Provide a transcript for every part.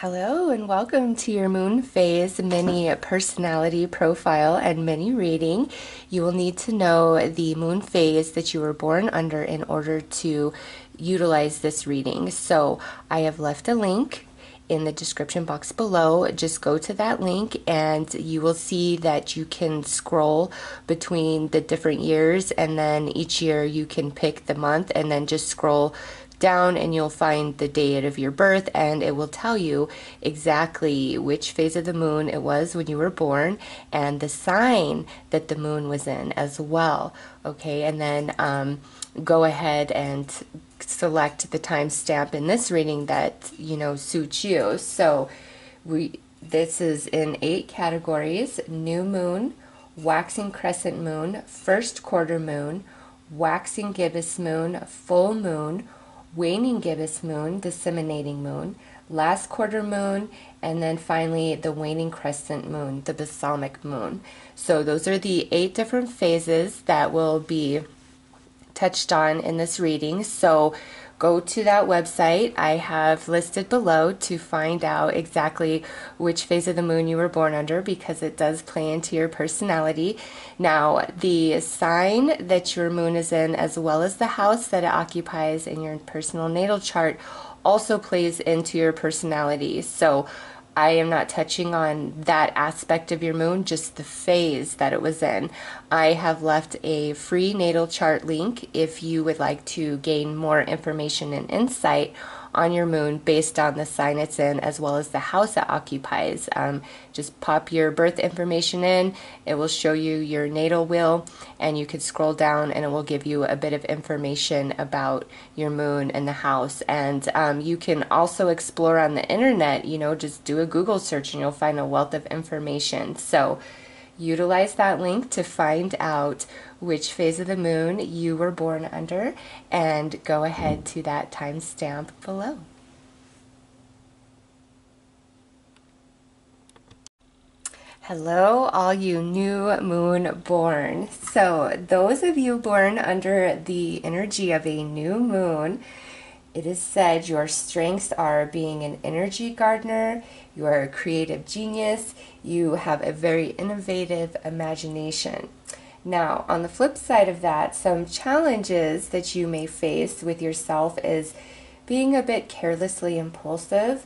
Hello and welcome to your moon phase mini personality profile and mini reading. You will need to know the moon phase that you were born under in order to utilize this reading. So I have left a link in the description box below. Just go to that link and you will see that you can scroll between the different years, and then each year you can pick the month and then just scroll down and you'll find the date of your birth, and it will tell you exactly which phase of the moon it was when you were born and the sign that the moon was in as well. Okay, and then go ahead and select the timestamp in this reading that suits you. So this is in 8 categories: new moon, waxing crescent moon, first quarter moon, waxing gibbous moon, full moon, waning gibbous moon, disseminating moon, last quarter moon, and then finally the waning crescent moon, the balsamic moon. So those are the 8 different phases that will be touched on in this reading. So go to that website I have listed below to find out exactly which phase of the moon you were born under, because it does play into your personality. Now, the sign that your moon is in, as well as the house that it occupies in your personal natal chart, also plays into your personality. So I am not touching on that aspect of your moon, just the phase that it was in. I have left a free natal chart link if you would like to gain more information and insight on your moon based on the sign it's in, as well as the house it occupies. Just pop your birth information in, it will show you your natal wheel, and you can scroll down and it will give you a bit of information about your moon and the house. And you can also explore on the internet, just do a Google search and you'll find a wealth of information. So utilize that link to find out which phase of the moon you were born under, and go ahead to that timestamp below. Hello, all you new moon born. So those of you born under the energy of a new moon, it is said your strengths are being an energy gardener, you are a creative genius, you have a very innovative imagination. Now, on the flip side of that, some challenges that you may face with yourself is being a bit carelessly impulsive.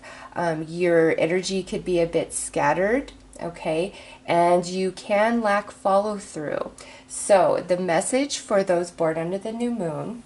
Your energy could be a bit scattered, okay, and you can lack follow through. So the message for those born under the new moon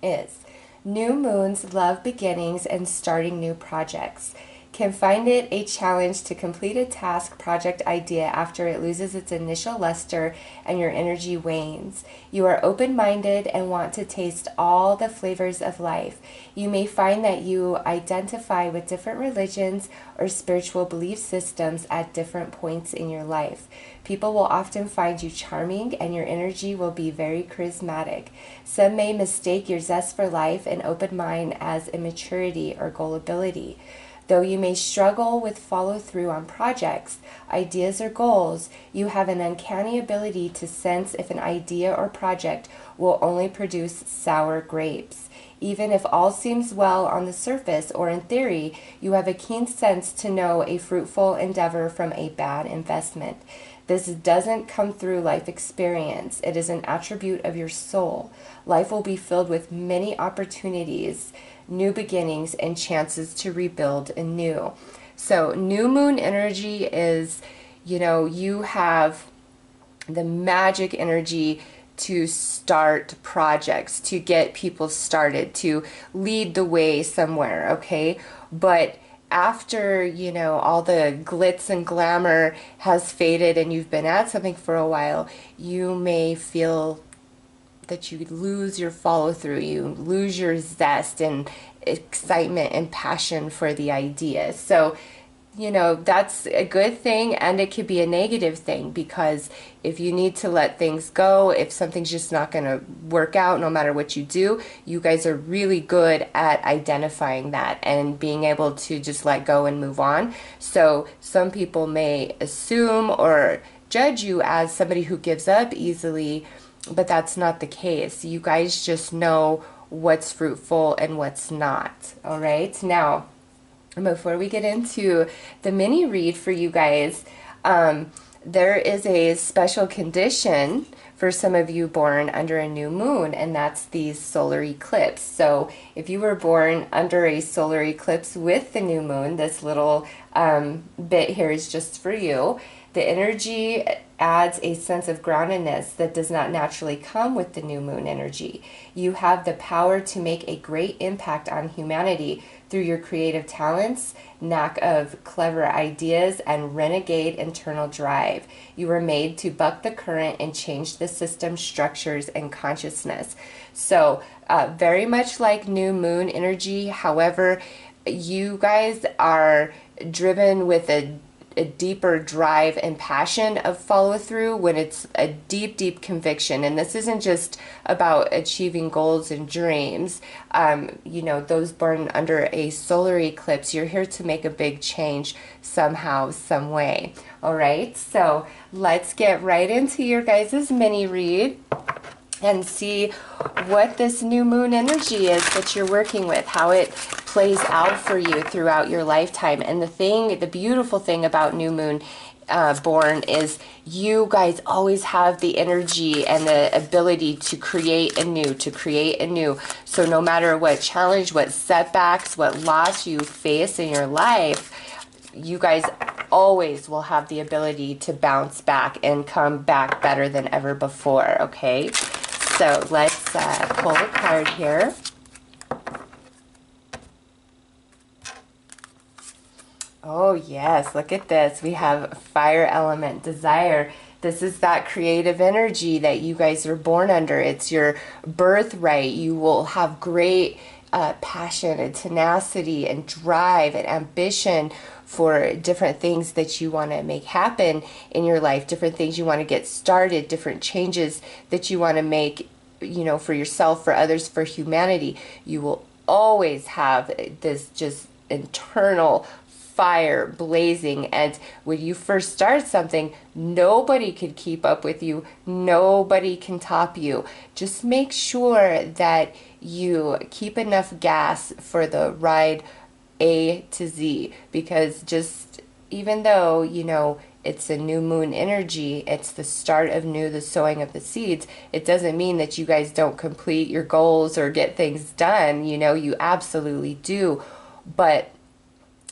is: new moons love beginnings and starting new projects. Can find it a challenge to complete a task, project, idea after it loses its initial luster and your energy wanes. You are open-minded and want to taste all the flavors of life. You may find that you identify with different religions or spiritual belief systems at different points in your life. People will often find you charming and your energy will be very charismatic. Some may mistake your zest for life and open mind as immaturity or gullibility. Though you may struggle with follow-through on projects, ideas, or goals, you have an uncanny ability to sense if an idea or project will only produce sour grapes. Even if all seems well on the surface or in theory, you have a keen sense to know a fruitful endeavor from a bad investment. This doesn't come through life experience. It is an attribute of your soul. Life will be filled with many opportunities, new beginnings, and chances to rebuild anew. So new moon energy is, you have the magic energy to start projects, to get people started, to lead the way somewhere, okay? But after, all the glitz and glamour has faded and you've been at something for a while, you may feel that you lose your follow-through, you lose your zest and excitement and passion for the idea. So, that's a good thing, and it could be a negative thing, because if you need to let things go, if something's just not going to work out no matter what you do, you guys are really good at identifying that and being able to just let go and move on. So some people may assume or judge you as somebody who gives up easily, but that's not the case. You guys just know what's fruitful and what's not. All right. Now, And before we get into the mini read for you guys, there is a special condition for some of you born under a new moon, and that's the solar eclipse. So if you were born under a solar eclipse with the new moon, this little bit here is just for you. The energy adds a sense of groundedness that does not naturally come with the new moon energy. You have the power to make a great impact on humanity through your creative talents, knack of clever ideas, and renegade internal drive. You were made to buck the current and change the system structures and consciousness. So very much like new moon energy. However, you guys are driven with a deeper drive and passion of follow through when it's a deep, deep conviction. And this isn't just about achieving goals and dreams. You know, those born under a solar eclipse, you're here to make a big change somehow, some way. All right, so let's get right into your guys' mini read and see what this new moon energy is that you're working with, how it plays out for you throughout your lifetime. And the beautiful thing about new moon born is you guys always have the energy and the ability to create anew, So no matter what challenge, what setbacks, what loss you face in your life, you guys always will have the ability to bounce back and come back better than ever before, okay? So let's pull a card here. Oh yes, look at this. We have fire element, desire. This is that creative energy that you guys are born under. It's your birthright. You will have great passion and tenacity and drive and ambition for different things that you want to make happen in your life, different things you want to get started, different changes that you want to make, you know, for yourself, for others, for humanity. You will always have this just internal fire blazing, and when you first start something, nobody could keep up with you, nobody can top you. Just make sure that you keep enough gas for the ride A to Z, because just even though, you know, it's a new moon energy, it's the start of new, the sowing of the seeds, it doesn't mean that you guys don't complete your goals or get things done. You know, you absolutely do. But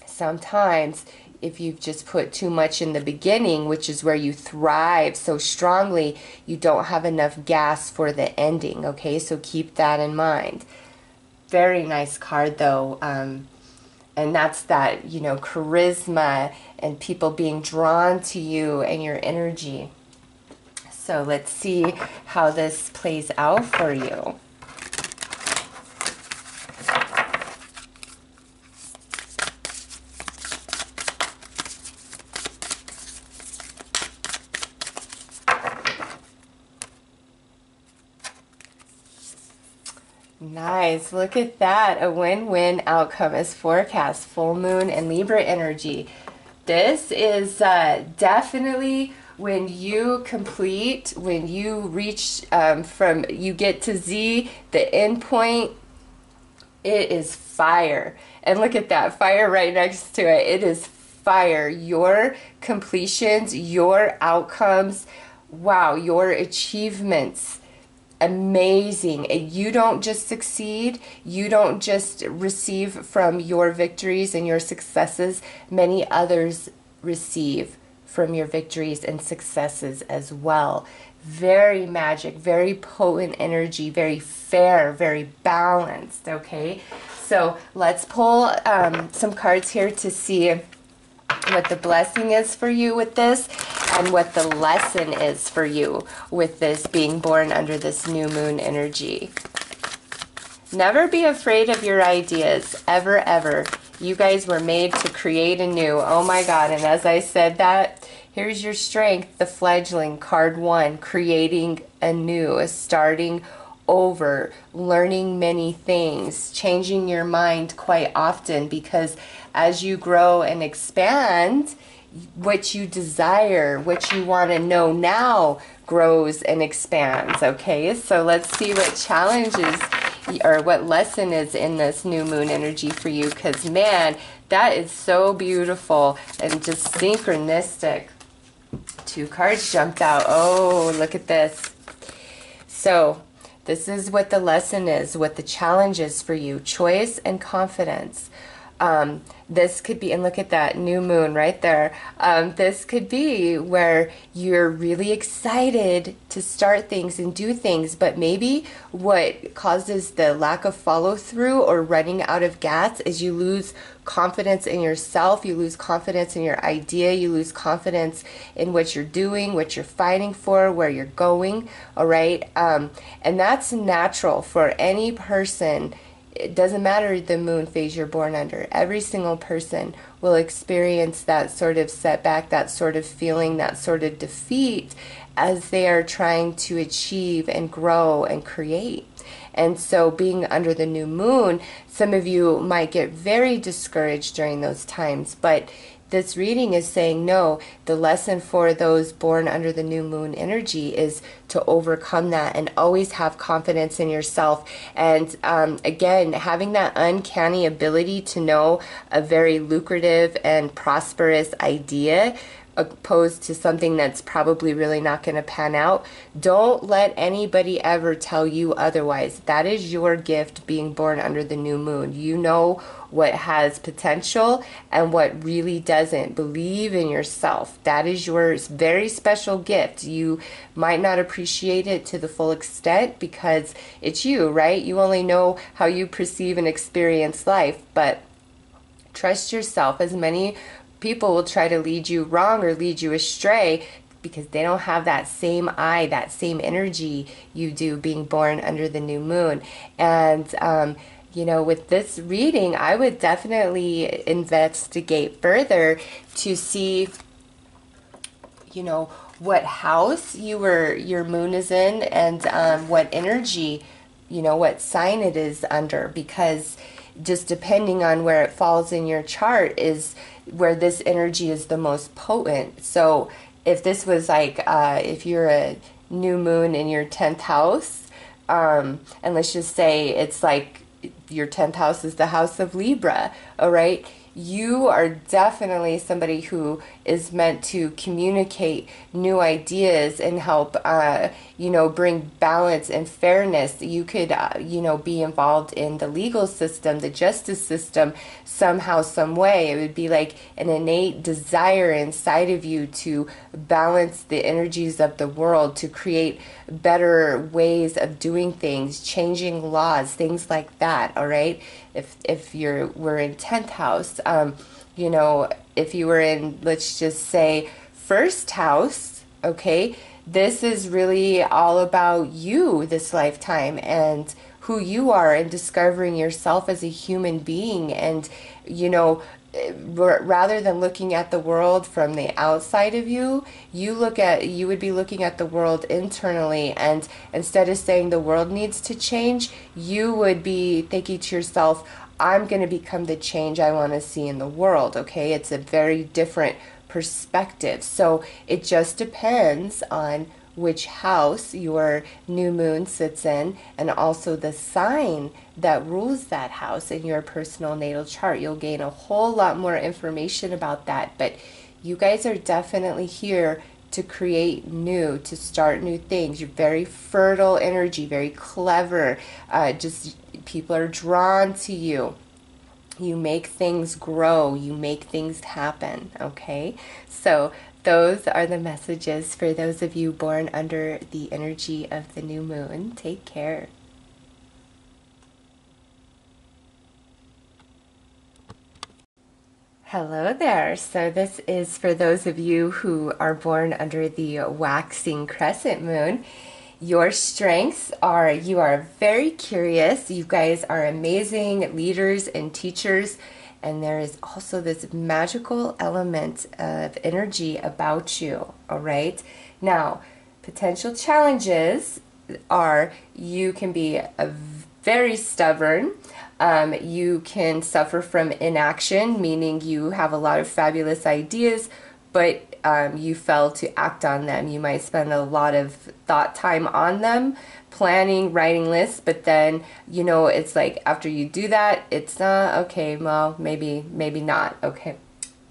sometimes if you've just put too much in the beginning, which is where you thrive so strongly, you don't have enough gas for the ending, okay? So keep that in mind. Very nice card though. And that's that, you know, charisma and people being drawn to you and your energy. So let's see how this plays out for you. Nice. Look at that. A win-win outcome is forecast. Full moon and Libra energy. This is definitely when you complete, when you reach from you get to Z, the end point, it is fire. And look at that, fire right next to it. It is fire. Your completions, your outcomes, wow, your achievements, amazing. You don't just succeed, you don't just receive from your victories and your successes, many others receive from your victories and successes as well. Very magic, very potent energy, very fair, very balanced, okay? So let's pull some cards here to see what the blessing is for you with this and what the lesson is for you with this being born under this new moon energy. Never be afraid of your ideas, ever, ever. You guys were made to create anew. Oh my God, and as I said that, here's your strength, the fledgling, card 1, creating anew, starting over, learning many things, changing your mind quite often, because as you grow and expand, what you desire, what you want to know now grows and expands, okay? So let's see what challenges or what lesson is in this new moon energy for you, because man, That is so beautiful and just synchronistic. 2 cards jumped out. Oh, look at this. So this is what the lesson is, what the challenge is for you. Choice and confidence. This could be, and look at that new moon right there. This could be where you're really excited to start things and do things, but maybe what causes the lack of follow through or running out of gas is you lose confidence in yourself, you lose confidence in your idea, you lose confidence in what you're doing, what you're fighting for, where you're going, all right? And that's natural for any person. It doesn't matter the moon phase you're born under. Every single person will experience that sort of setback, that sort of feeling, that sort of defeat as they are trying to achieve and grow and create. And so being under the new moon, some of you might get very discouraged during those times, but this reading is saying, no, the lesson for those born under the new moon energy is to overcome that and always have confidence in yourself. And again, having that uncanny ability to know a very lucrative and prosperous idea opposed to something that's probably really not going to pan out. Don't let anybody ever tell you otherwise. That is your gift being born under the new moon. You know what has potential and what really doesn't. Believe in yourself. That is your very special gift. You might not appreciate it to the full extent because it's you, right? You only know how you perceive and experience life, but trust yourself. As many people will try to lead you wrong or lead you astray because they don't have that same eye, that same energy you do being born under the new moon. And, you know, with this reading, I would definitely investigate further to see, you know, what house your moon is in and what energy, you know, what sign it is under, because just depending on where it falls in your chart is where this energy is the most potent. So if this was like, if you're a new moon in your 10th house, and let's just say it's like your 10th house is the house of Libra, all right? You are definitely somebody who is meant to communicate new ideas and help, you know, bring balance and fairness. You could, you know, be involved in the legal system, the justice system, somehow, some way. It would be like an innate desire inside of you to balance the energies of the world, to create better ways of doing things, changing laws, things like that, all right? If we're in 10th house, you know, if you were in, let's just say, 1st house, okay, this is really all about you this lifetime and who you are and discovering yourself as a human being. And, you know, rather than looking at the world from the outside of you, you would be looking at the world internally, and instead of saying the world needs to change, you would be thinking to yourself, I'm going to become the change I want to see in the world, okay? It's a very different perspective. So it just depends on which house your new moon sits in, and also the sign that rules that house in your personal natal chart. You'll gain a whole lot more information about that, but you guys are definitely here to create new, to start new things. You're very fertile energy, very clever, just people are drawn to you. You make things grow, you make things happen, okay? So those are the messages for those of you born under the energy of the new moon. Take care. Hello there. So this is for those of you who are born under the waxing crescent moon. Your strengths are, you are very curious. You guys are amazing leaders and teachers. And there is also this magical element of energy about you, all right? Now, potential challenges are you can be very stubborn. You can suffer from inaction, meaning you have a lot of fabulous ideas, but you fail to act on them. You might spend a lot of thought time on them, planning, writing lists, but then, you know, it's like after you do that, it's okay, well, maybe not. Okay.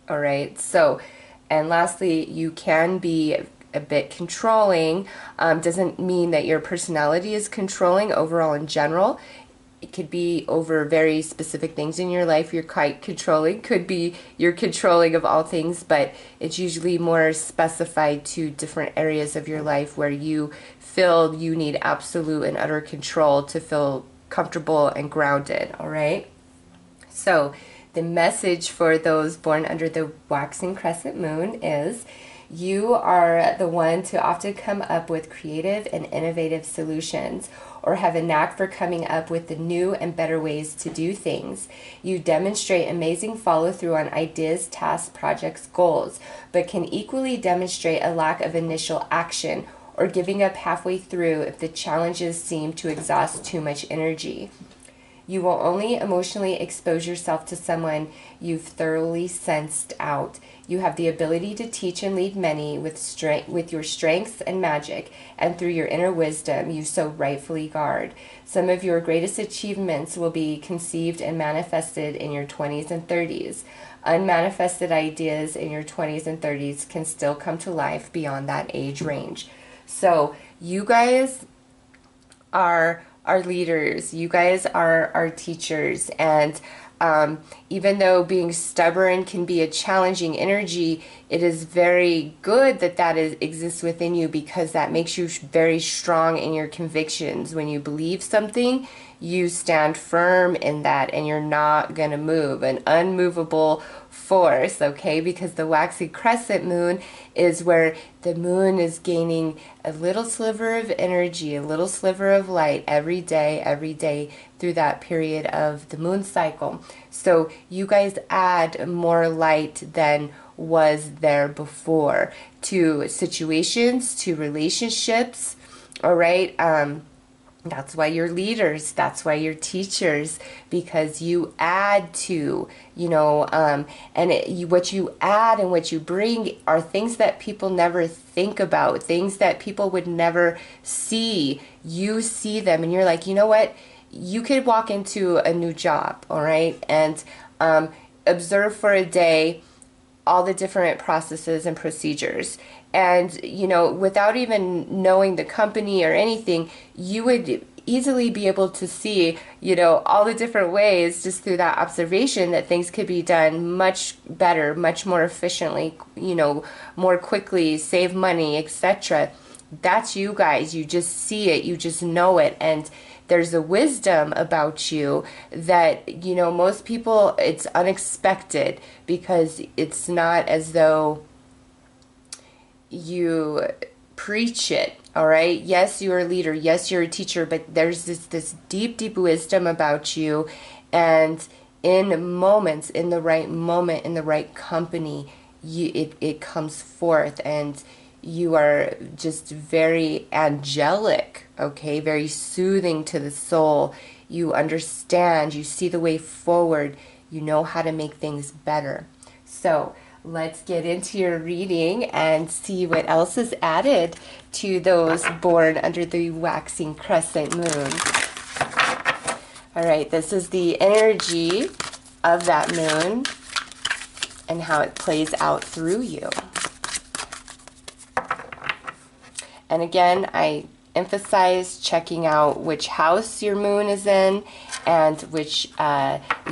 All right. So, and lastly, you can be a bit controlling. Doesn't mean that your personality is controlling overall in general. It could be over very specific things in your life. You're quite controlling. Could be you're controlling of all things, but it's usually more specified to different areas of your life where you feel you need absolute and utter control to feel comfortable and grounded. All right. So the message for those born under the waxing crescent moon is you are the one to often come up with creative and innovative solutions, or have a knack for coming up with the new and better ways to do things. You demonstrate amazing follow-through on ideas, tasks, projects, goals, but can equally demonstrate a lack of initial action or giving up halfway through if the challenges seem to exhaust too much energy. You will only emotionally expose yourself to someone you've thoroughly sensed out. You have the ability to teach and lead many with your strengths and magic, and through your inner wisdom you so rightfully guard. Some of your greatest achievements will be conceived and manifested in your 20s and 30s. Unmanifested ideas in your 20s and 30s can still come to life beyond that age range. So you guys are our leaders. You guys are our teachers. And even though being stubborn can be a challenging energy, it is very good that exists within you, because that makes you very strong in your convictions. When you believe something, you stand firm in that and you're not going to move. An unmovable force, okay? Because the waxy crescent moon is where the moon is gaining a little sliver of energy, a little sliver of light every day through that period of the moon cycle. So you guys add more light than was there before to situations, to relationships, all right? That's why you're leaders. That's why you're teachers, because you add to, you know, what you add and what you bring are things that people never think about, things that people would never see. You see them and you're like, you know what? You could walk into a new job, all right, and observe for a day all the different processes and procedures. And, you know, without even knowing the company or anything, you would easily be able to see, you know, all the different ways just through that observation that things could be done much better, much more efficiently, you know, more quickly, save money, etc. That's you guys. You just see it. You just know it. And there's a wisdom about you that, you know, most people, it's unexpected, because it's not as though you preach it, all right? Yes, you're a leader. Yes, you're a teacher, but there's this deep, deep wisdom about you. And in moments, in the right moment, in the right company, it comes forth, and you are just very angelic, okay? Very soothing to the soul. You understand, you see the way forward, you know how to make things better. So let's get into your reading and see what else is added to those born under the waxing crescent moon. All right, this is the energy of that moon and how it plays out through you. And again, I emphasize checking out which house your moon is in and which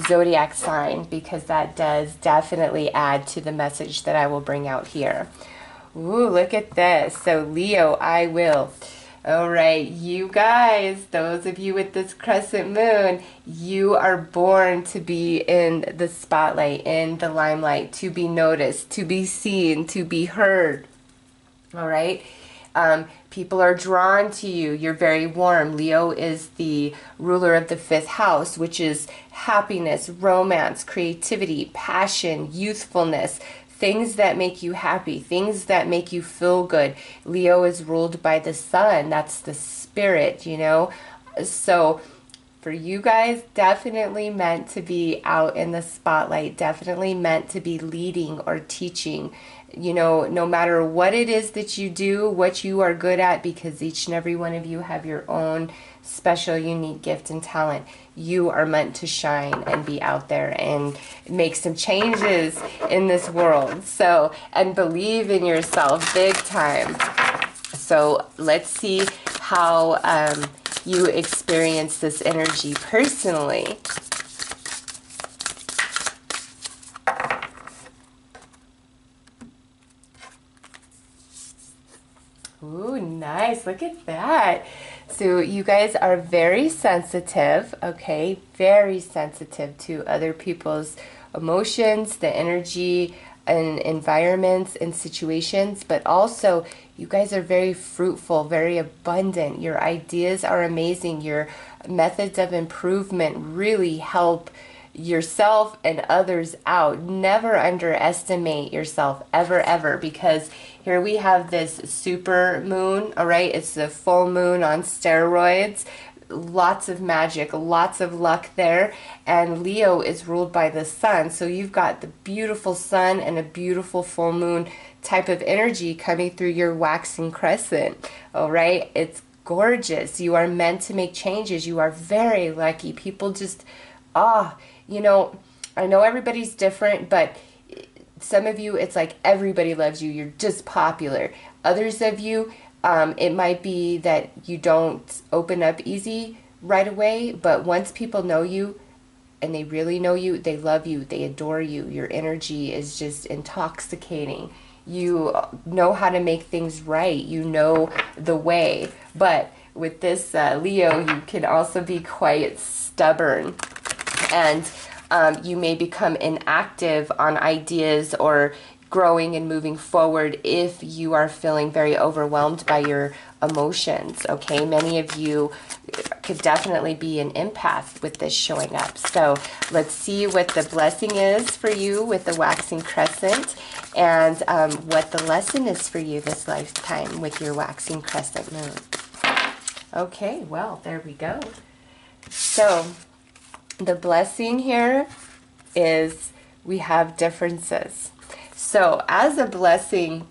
zodiac sign, because that does definitely add to the message that I will bring out here. Ooh, look at this. So Leo, I will. All right, you guys, those of you with this crescent moon, you are born to be in the spotlight, in the limelight, to be noticed, to be seen, to be heard. All right. People are drawn to you. You're very warm. Leo is the ruler of the 5th house, which is happiness, romance, creativity, passion, youthfulness, things that make you happy, things that make you feel good. Leo is ruled by the sun. That's the spirit, you know. So for you guys, definitely meant to be out in the spotlight, definitely meant to be leading or teaching. You know, no matter what it is that you do, what you are good at, because each and every one of you have your own special, unique gift and talent. You are meant to shine and be out there and make some changes in this world. So, and believe in yourself big time. So let's see how you experience this energy personally. Ooh, nice. Look at that. So you guys are very sensitive, okay? Very sensitive to other people's emotions, the energy and environments and situations, but also you guys are very fruitful, very abundant. Your ideas are amazing. Your methods of improvement really help yourself and others out. Never underestimate yourself, ever, ever, because here we have this super moon, all right? It's the full moon on steroids. Lots of magic, lots of luck there. And Leo is ruled by the sun. So you've got the beautiful sun and a beautiful full moon type of energy coming through your waxing crescent, all right? It's gorgeous. You are meant to make changes. You are very lucky. People just, you know, I know everybody's different, but some of you, it's like everybody loves you. You're just popular. Others of you, it might be that you don't open up easy right away, but once people know you and they really know you, they love you, they adore you. Your energy is just intoxicating. You know how to make things right. You know the way. But with this Leo, you can also be quite stubborn. And you may become inactive on ideas or growing and moving forward if you are feeling very overwhelmed by your emotions, okay? Many of you could definitely be an empath with this showing up. So let's see what the blessing is for you with the waxing crescent and what the lesson is for you this lifetime with your waxing crescent moon. Okay, well, there we go. So the blessing here is we have differences. So as a blessing,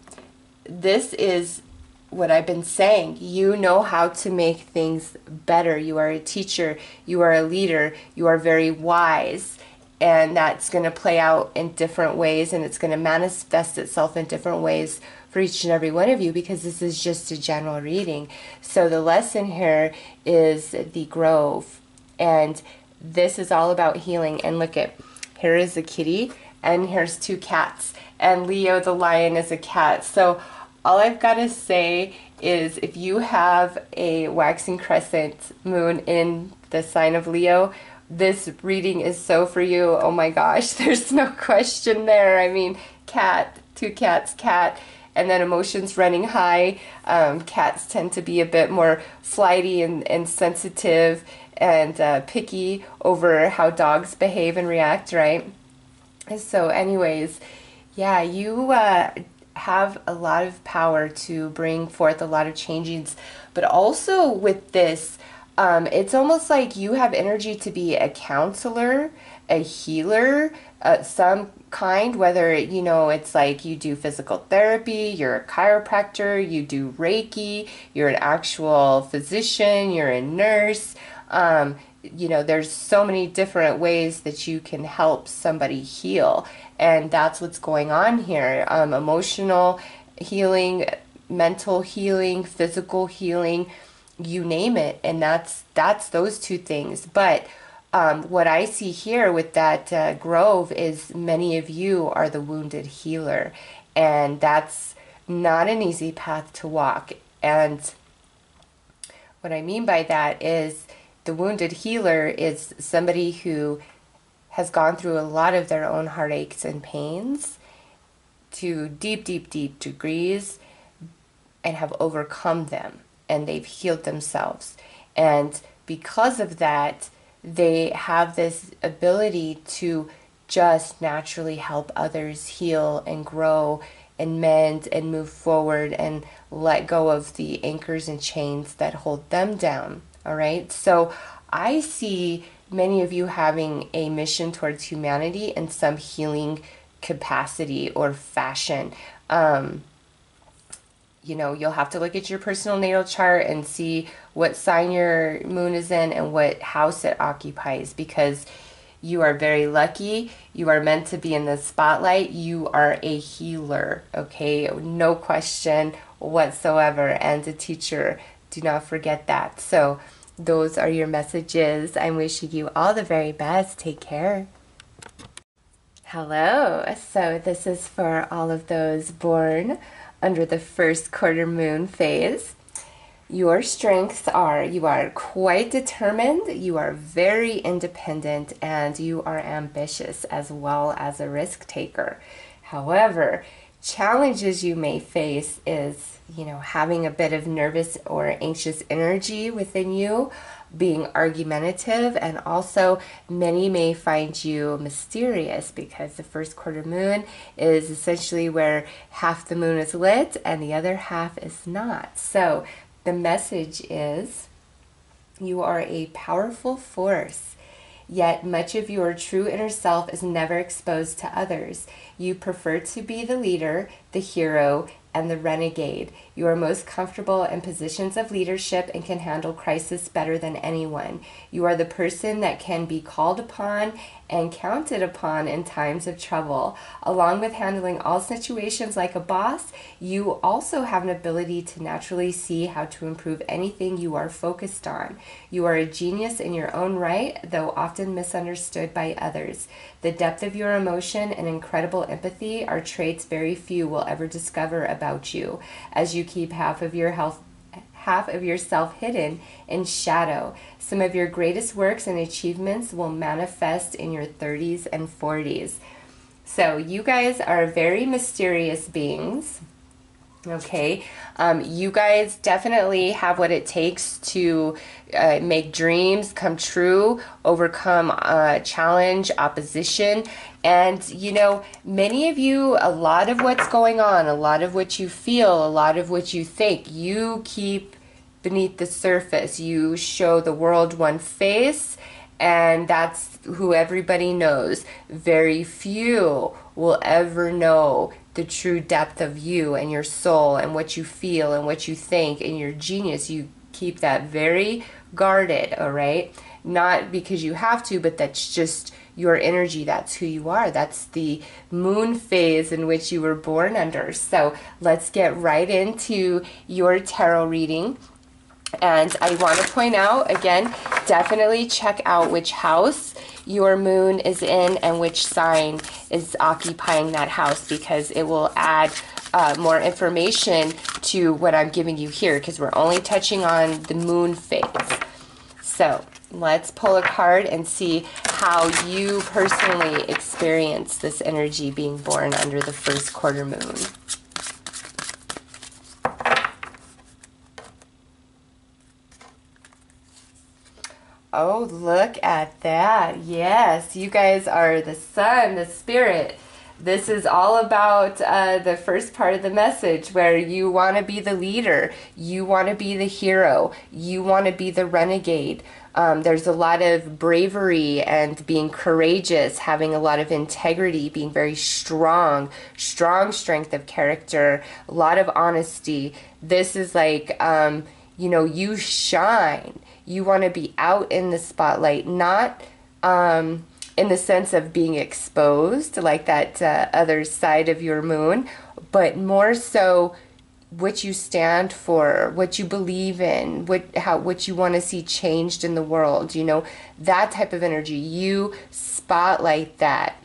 this is what I've been saying. You know how to make things better. You are a teacher. You are a leader. You are very wise. And that's going to play out in different ways, and it's going to manifest itself in different ways for each and every one of you, because this is just a general reading. So the lesson here is the grove. And this is all about healing. And look at, here is a kitty, and here's two cats. And Leo the lion is a cat. So all I've got to say is if you have a waxing crescent moon in the sign of Leo, this reading is so for you. Oh my gosh, there's no question there. I mean, cat, two cats, cat, and then emotions running high. Cats tend to be a bit more flighty and sensitive and picky over how dogs behave and react, right? So anyways, yeah, you have a lot of power to bring forth a lot of changes, but also with this, it's almost like you have energy to be a counselor, a healer, some kind, whether, you know, it's like you do physical therapy, you're a chiropractor, you do Reiki, you're an actual physician, you're a nurse. You know, there's so many different ways that you can help somebody heal. And that's what's going on here. Emotional healing, mental healing, physical healing, you name it. And that's those two things. But what I see here with that grove is many of you are the wounded healer. And that's not an easy path to walk. And what I mean by that is the wounded healer is somebody who has gone through a lot of their own heartaches and pains to deep, deep, deep degrees and have overcome them, and they've healed themselves. And because of that, they have this ability to just naturally help others heal and grow and mend and move forward and let go of the anchors and chains that hold them down. All right. So I see many of you having a mission towards humanity in some healing capacity or fashion. You'll have to look at your personal natal chart and see what sign your moon is in and what house it occupies, because you are very lucky. You are meant to be in the spotlight. You are a healer, okay? No question whatsoever. And a teacher. Do not forget that. So those are your messages. I'm wishing you all the very best. Take care. Hello. So this is for all of those born under the first quarter moon phase. Your strengths are: you are quite determined, you are very independent, and you are ambitious as well as a risk taker. However, challenges you may face is, having a bit of nervous or anxious energy within you, being argumentative, and also many may find you mysterious, because the first quarter moon is essentially where half the moon is lit and the other half is not. So the message is, you are a powerful force, yet much of your true inner self is never exposed to others. You prefer to be the leader, the hero, and the renegade. You are most comfortable in positions of leadership and can handle crisis better than anyone. You are the person that can be called upon and counted upon in times of trouble. Along with handling all situations like a boss, you also have an ability to naturally see how to improve anything you are focused on. You are a genius in your own right, though often misunderstood by others. The depth of your emotion and incredible empathy are traits very few will ever discover about you, as you keep half of yourself hidden in shadow. Some of your greatest works and achievements will manifest in your 30s and 40s. So you guys are very mysterious beings. Okay, you guys definitely have what it takes to make dreams come true, overcome challenge, opposition, and many of you, a lot of what's going on, a lot of what you feel, a lot of what you think, you keep beneath the surface. You show the world one face, and that's who everybody knows. Very few will ever know the true depth of you and your soul and what you feel and what you think and your genius. You keep that very guarded, all right? Not because you have to, but that's just your energy. That's who you are. That's the moon phase in which you were born under. So let's get right into your tarot reading. And I want to point out, again, definitely check out which house your moon is in and which sign is occupying that house, because it will add more information to what I'm giving you here, because we're only touching on the moon phase. So let's pull a card and see how you personally experience this energy being born under the first quarter moon. Oh, look at that. Yes, you guys are the sun, the spirit. This is all about the first part of the message, where you want to be the leader. You want to be the hero. You want to be the renegade. There's a lot of bravery and being courageous, having a lot of integrity, being very strong strength of character, a lot of honesty. This is like, you shine. You want to be out in the spotlight, not in the sense of being exposed, like that other side of your moon, but more so what you stand for, what you believe in, what you want to see changed in the world, that type of energy. You spotlight that.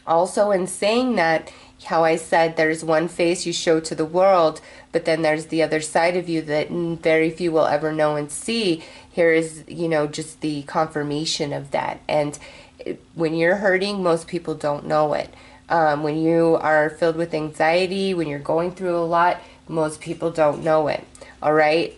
Also, in saying that, how I said there's one face you show to the world, but then there's the other side of you that very few will ever know and see. Here is, just the confirmation of that. And when you're hurting, most people don't know it. When you are filled with anxiety, when you're going through a lot, most people don't know it. All right.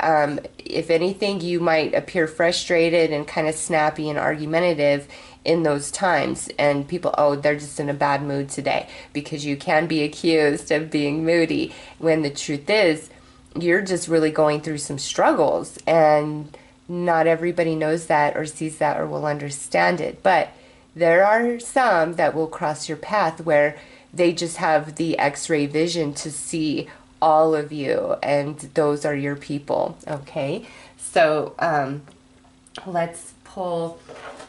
If anything, you might appear frustrated and kind of snappy and argumentative in those times, and people, they're just in a bad mood today, because you can be accused of being moody, when the truth is you're just really going through some struggles, and not everybody knows that or sees that or will understand it, but there are some that will cross your path where they just have the X-ray vision to see all of you, and those are your people. Okay, so let's pull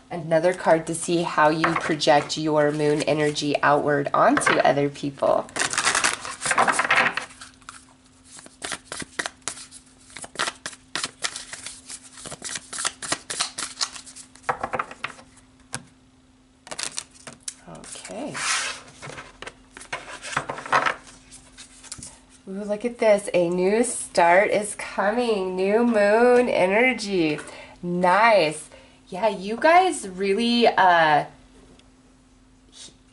another card to see how you project your moon energy outward onto other people. Okay. Ooh, look at this. A new start is coming. New moon energy. Nice. Yeah, you guys really,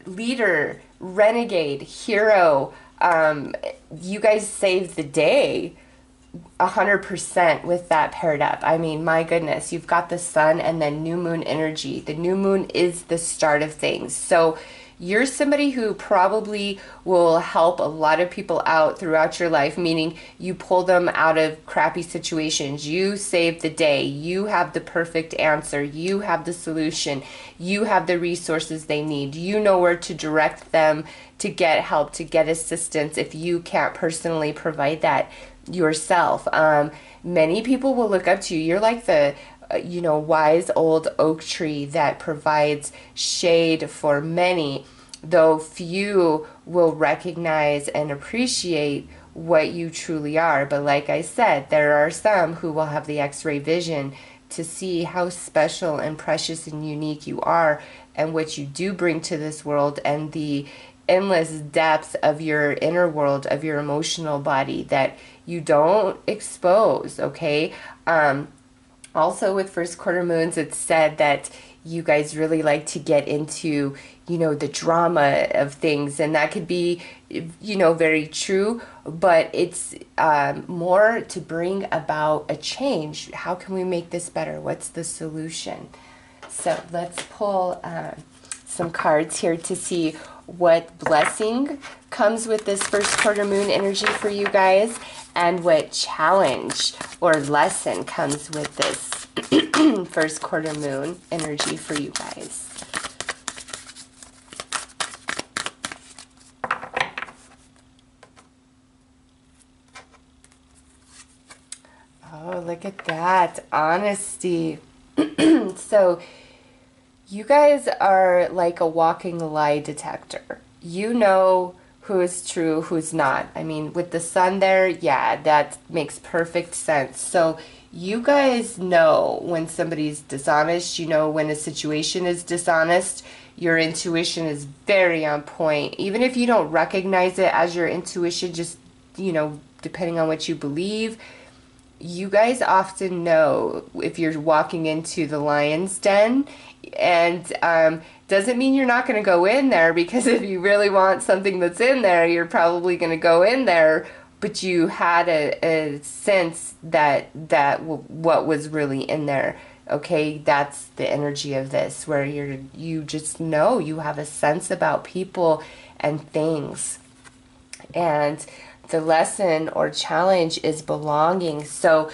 leader, renegade, hero, you guys saved the day 100% with that paired up. I mean, my goodness, you've got the sun and then new moon energy. The new moon is the start of things. So you're somebody who probably will help a lot of people out throughout your life, meaning you pull them out of crappy situations. You save the day. You have the perfect answer. You have the solution. You have the resources they need. You know where to direct them to get help, to get assistance if you can't personally provide that yourself. Many people will look up to you. You're like the wise old oak tree that provides shade for many, though few will recognize and appreciate what you truly are. But like I said, there are some who will have the X-ray vision to see how special and precious and unique you are and what you do bring to this world, and the endless depth of your inner world, of your emotional body that you don't expose. Okay. Also, with first quarter moons, it's said that you guys really like to get into, the drama of things. And that could be, very true. But it's more to bring about a change. How can we make this better? What's the solution? So let's pull some cards here to see what blessing comes with this first quarter moon energy for you guys, and what challenge or lesson comes with this first quarter moon energy for you guys. Oh, look at that. Honesty. So you guys are like a walking lie detector. You know who is true, who's not. I mean, with the sun there, yeah, that makes perfect sense. So you guys know when somebody's dishonest. You know when a situation is dishonest. Your intuition is very on point. Even if you don't recognize it as your intuition, just, depending on what you believe, you guys often know if you're walking into the lion's den. And doesn't mean you're not going to go in there, because if you really want something that's in there, you're probably going to go in there. But you had a sense that what was really in there. Okay, that's the energy of this, where you just know, you have a sense about people and things. And the lesson or challenge is belonging. So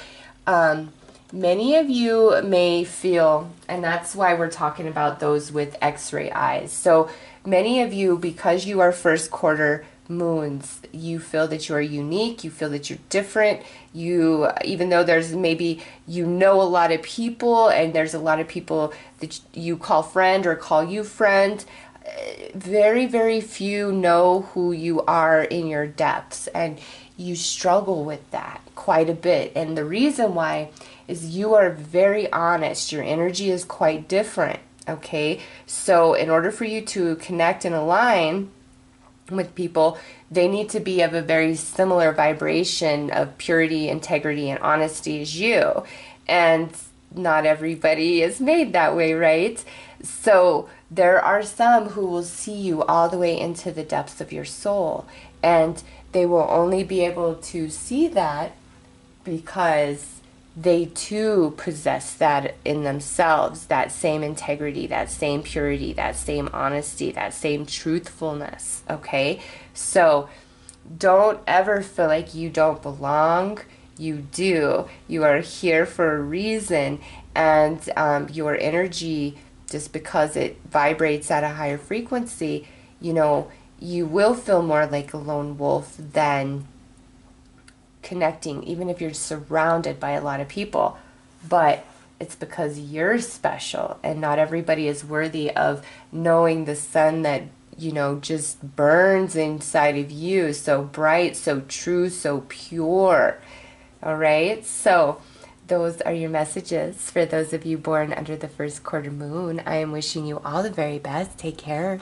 many of you may feel, and that's why we're talking about those with X-ray eyes. So many of you, because you are first quarter moons, you feel that you are unique, you feel that you're different. Even though there's maybe, a lot of people, and there's a lot of people that you call friend or call you friend, very, very few know who you are in your depths, and you struggle with that quite a bit. And the reason why is you are very honest. Your energy is quite different, okay? So in order for you to connect and align with people, they need to be of a very similar vibration of purity, integrity, and honesty as you. And not everybody is made that way, right? So there are some who will see you all the way into the depths of your soul, and they will only be able to see that because they too possess that in themselves, that same integrity, that same purity, that same honesty, that same truthfulness, okay? So don't ever feel like you don't belong. you do. You are here for a reason, and your energy, just because it vibrates at a higher frequency, you know, you will feel more like a lone wolf than connecting, even if you're surrounded by a lot of people. But it's because you're special, and not everybody is worthy of knowing the sun that, you know, just burns inside of you, so bright, so true, so pure. All right, so those are your messages for those of you born under the first quarter moon. I am wishing you all the very best. Take care.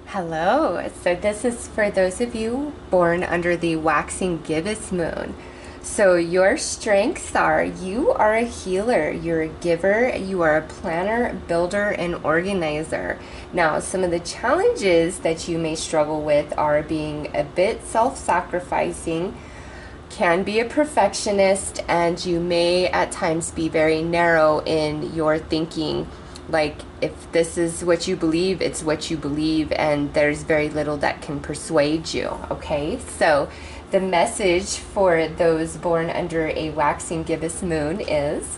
Hello, so this is for those of you born under the waxing gibbous moon. So your strengths are, you are a healer, you're a giver, you are a planner, builder, and organizer. Now, some of the challenges that you may struggle with are being a bit self-sacrificing, can be a perfectionist, and you may at times be very narrow in your thinking. Like, if this is what you believe, it's what you believe, and there's very little that can persuade you, okay? So the message for those born under a waxing gibbous moon is,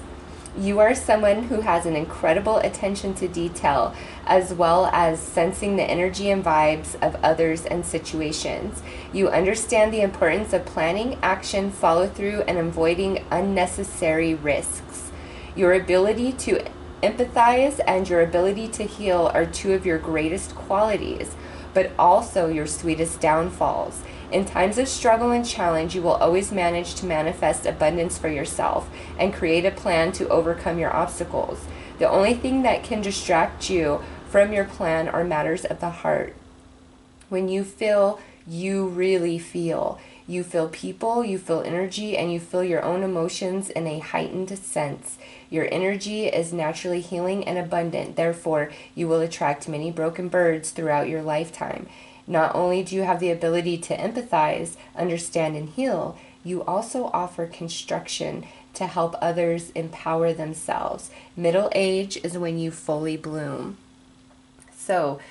you are someone who has an incredible attention to detail, as well as sensing the energy and vibes of others and situations. You understand the importance of planning, action, follow through, and avoiding unnecessary risks. Your ability to empathize and your ability to heal are two of your greatest qualities, but also your sweetest downfalls. In times of struggle and challenge, you will always manage to manifest abundance for yourself and create a plan to overcome your obstacles. The only thing that can distract you from your plan are matters of the heart. When you feel, you really feel. You feel people, you feel energy, and you feel your own emotions in a heightened sense. Your energy is naturally healing and abundant. Therefore, you will attract many broken birds throughout your lifetime. Not only do you have the ability to empathize, understand, and heal, you also offer construction to help others empower themselves. Middle age is when you fully bloom. So,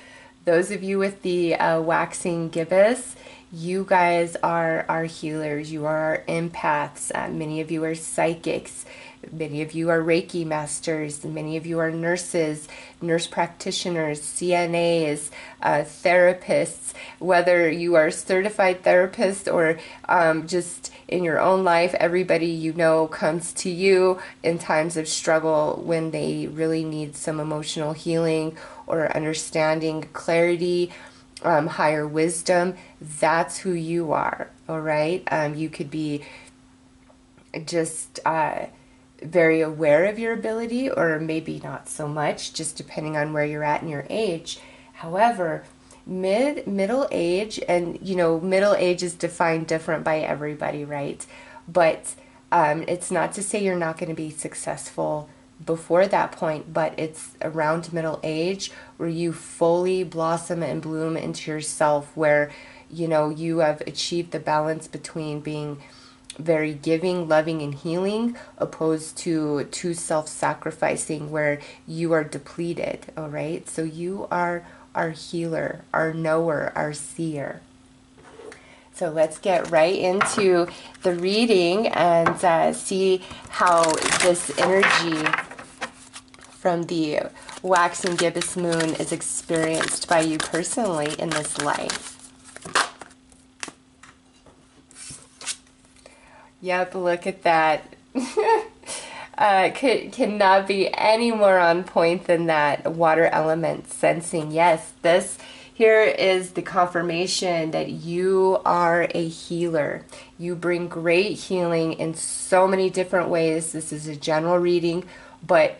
those of you with the waxing gibbous, you guys are healers. You are empaths. Many of you are psychics. Many of you are Reiki masters. Many of you are nurses, nurse practitioners, CNAs, therapists. Whether you are a certified therapist or just in your own life, everybody you know comes to you in times of struggle when they really need some emotional healing or understanding, clarity, higher wisdom. That's who you are, all right? You could be just very aware of your ability, or maybe not so much, just depending on where you're at in your age. However, middle age, and you know, middle age is defined different by everybody, right? But it's not to say you're not going to be successful before that point, but it's around middle age where you fully blossom and bloom into yourself, where, you know, you have achieved the balance between being very giving, loving, and healing, opposed to too self-sacrificing where you are depleted. All right, so you are our healer, our knower, our seer. So let's get right into the reading and see how this energy from the waxing gibbous moon is experienced by you personally in this life. Yep, look at that. Cannot be any more on point than that. Water element sensing. Yes, this here is the confirmation that you are a healer. You bring great healing in so many different ways. This is a general reading, but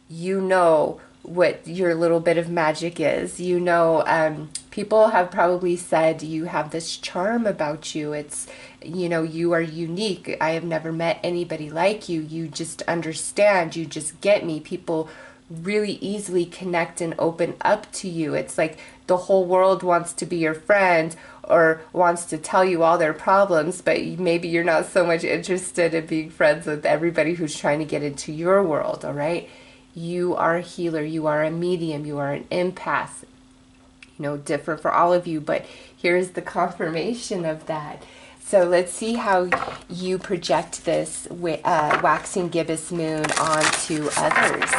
you know what your little bit of magic is. You know, people have probably said you have this charm about you. It's, you know, you are unique. I have never met anybody like you. You just understand. You just get me. People really easily connect and open up to you. It's like the whole world wants to be your friend or wants to tell you all their problems, but maybe you're not so much interested in being friends with everybody who's trying to get into your world, all right? You are a healer. You are a medium. You are an empath. You know, different for all of you, but here's the confirmation of that. So let's see how you project this waxing gibbous moon onto others.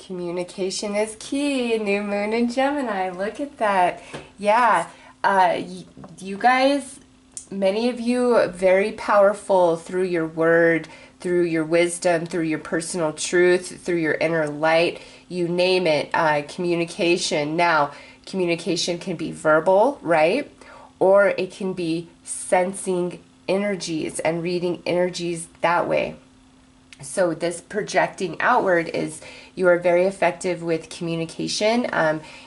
Communication is key. New moon in Gemini. Look at that. Yeah. You guys, many of you, very powerful through your word, through your wisdom, through your personal truth, through your inner light. You name it. Communication. Now, communication can be verbal, right? Or it can be sensing energies and reading energies that way. So this projecting outward is you are very effective with communication.